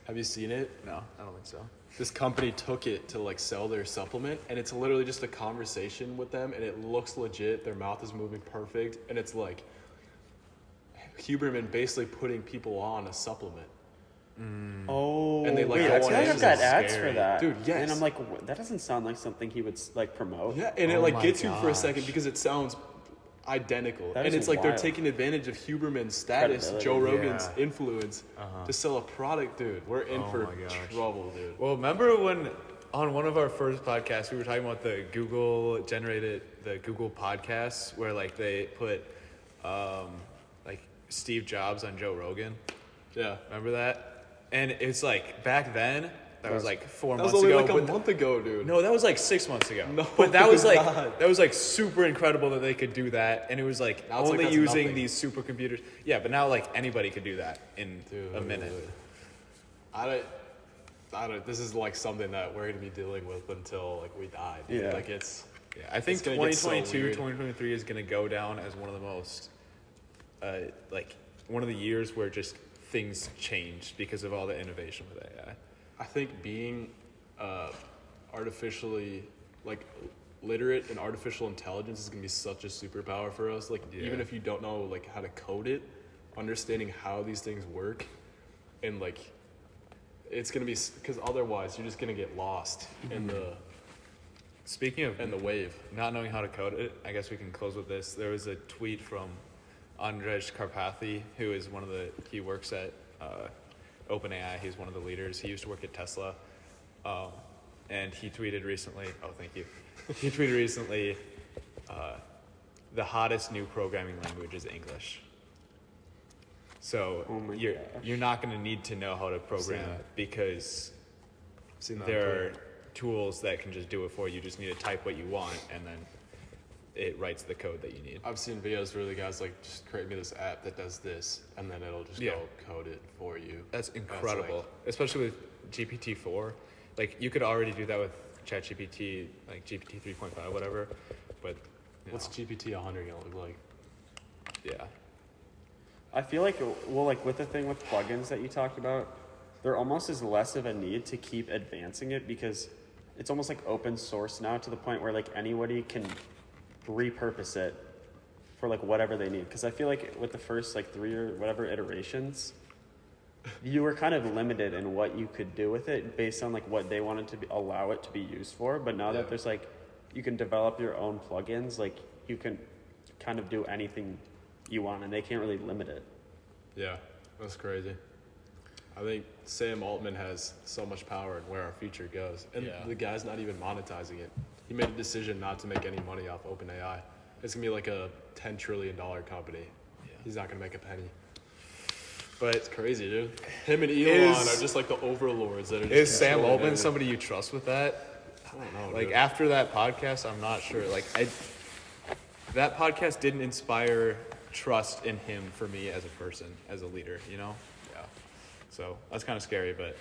Have you seen it? No, I don't think so. This company took it to like sell their supplement, and it's literally just a conversation with them, and it looks legit. Their mouth is moving perfect, and it's like Huberman basically putting people on a supplement. Oh, And they, like, wait, go I on feel like it. I've got ads for Scary. that, Dude, yes. And I'm like, that doesn't sound like something he would like promote. Yeah, and it Oh like my gets you for a gosh. second because it sounds identical, That and is it's like they're wild. taking advantage of Huberman's status, Credibility. Joe Rogan's Yeah. influence, to sell a product. Dude, we're in Oh for my gosh. trouble, dude. Well, remember when on one of our first podcasts we were talking about the Google podcasts where like they put like Steve Jobs on Joe Rogan? Yeah, Remember that? And it's like back then that was like 4 that was months only ago. like a but month ago, dude. No, that was like 6 months ago. No, but that was it was like not. that was like super incredible that they could do that, and it was like Now it's like only that's using nothing. these supercomputers. Yeah, but now like anybody could do that in a minute. I don't. This is like something that we're gonna be dealing with until like we die. Dude. Yeah. Like it's. Yeah, I think It's gonna get so 2022, weird. 2023 is going to go down as one of the most, like, one of the years where just things changed because of all the innovation with AI. I think being artificially like literate in artificial intelligence is gonna be such a superpower for us. Like even if you don't know like how to code it, understanding how these things work, and like it's gonna be because otherwise you're just gonna get lost in the. Speaking of and the wave. not knowing how to code it, I guess we can close with this. There was a tweet from Andrej Karpathy, who is he works at OpenAI. He's one of the leaders. He used to work at Tesla. And he tweeted recently, thank you. He tweeted recently, the hottest new programming language is English. So you're not going to need to know how to program because there are tools that can just do it for you. You just need to type what you want, and then it writes the code that you need. I've seen videos where the guys like just create me this app that does this, and then it'll just go code it for you. That's incredible, especially with GPT-4. Like you could already do that with ChatGPT, like GPT 3.5, whatever. But what's GPT 100 gonna look like? Yeah. I feel like, well, like with the thing with plugins that you talked about, there almost is less of a need to keep advancing it because it's almost like open source now to the point where like anybody can repurpose it for like whatever they need. Because I feel like with the first like 3 or whatever iterations, you were kind of limited in what you could do with it based on like what they wanted to allow it to be used for. But now that there's like, you can develop your own plugins, like you can kind of do anything you want and they can't really limit it. Yeah, that's crazy. I think Sam Altman has so much power in where our future goes. And the guy's not even monetizing it. He made a decision not to make any money off OpenAI. It's going to be like a $10 trillion company. Yeah. He's not going to make a penny. But it's crazy, dude. Him and Elon are just like the overlords that are just Is Sam controlling Altman everything. somebody you trust with that? I don't know, Like dude. after that podcast, I'm not sure. Like that podcast didn't inspire trust in him for me as a person, as a leader, you know? Yeah. So that's kind of scary, but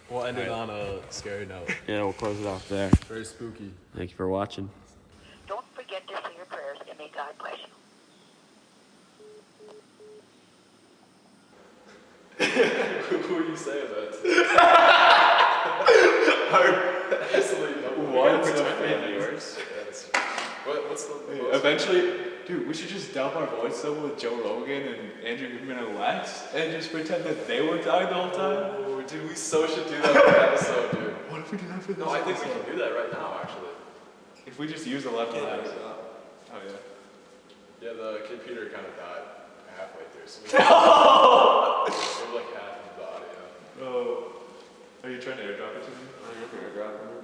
we'll end it on a scary note. Yeah, we'll close it off there. Very spooky. Thank you for watching. Don't forget to say your prayers and may God bless you. Who are you saying that to? What's the Eventually, dude, we should just dub our voice over with Joe Rogan and Andrew Huberman and Lex and just pretend that they were talking the whole time. Oh, dude, we so should do that for the episode, dude. What if we do that for this No, I think we episode? can do that right now, actually. If we just use the left eye. Oh, yeah. Yeah, the computer kind of died halfway through, so we No! we're like half of the audio. Oh. Are you trying to airdrop it to me? I'm going to airdrop it.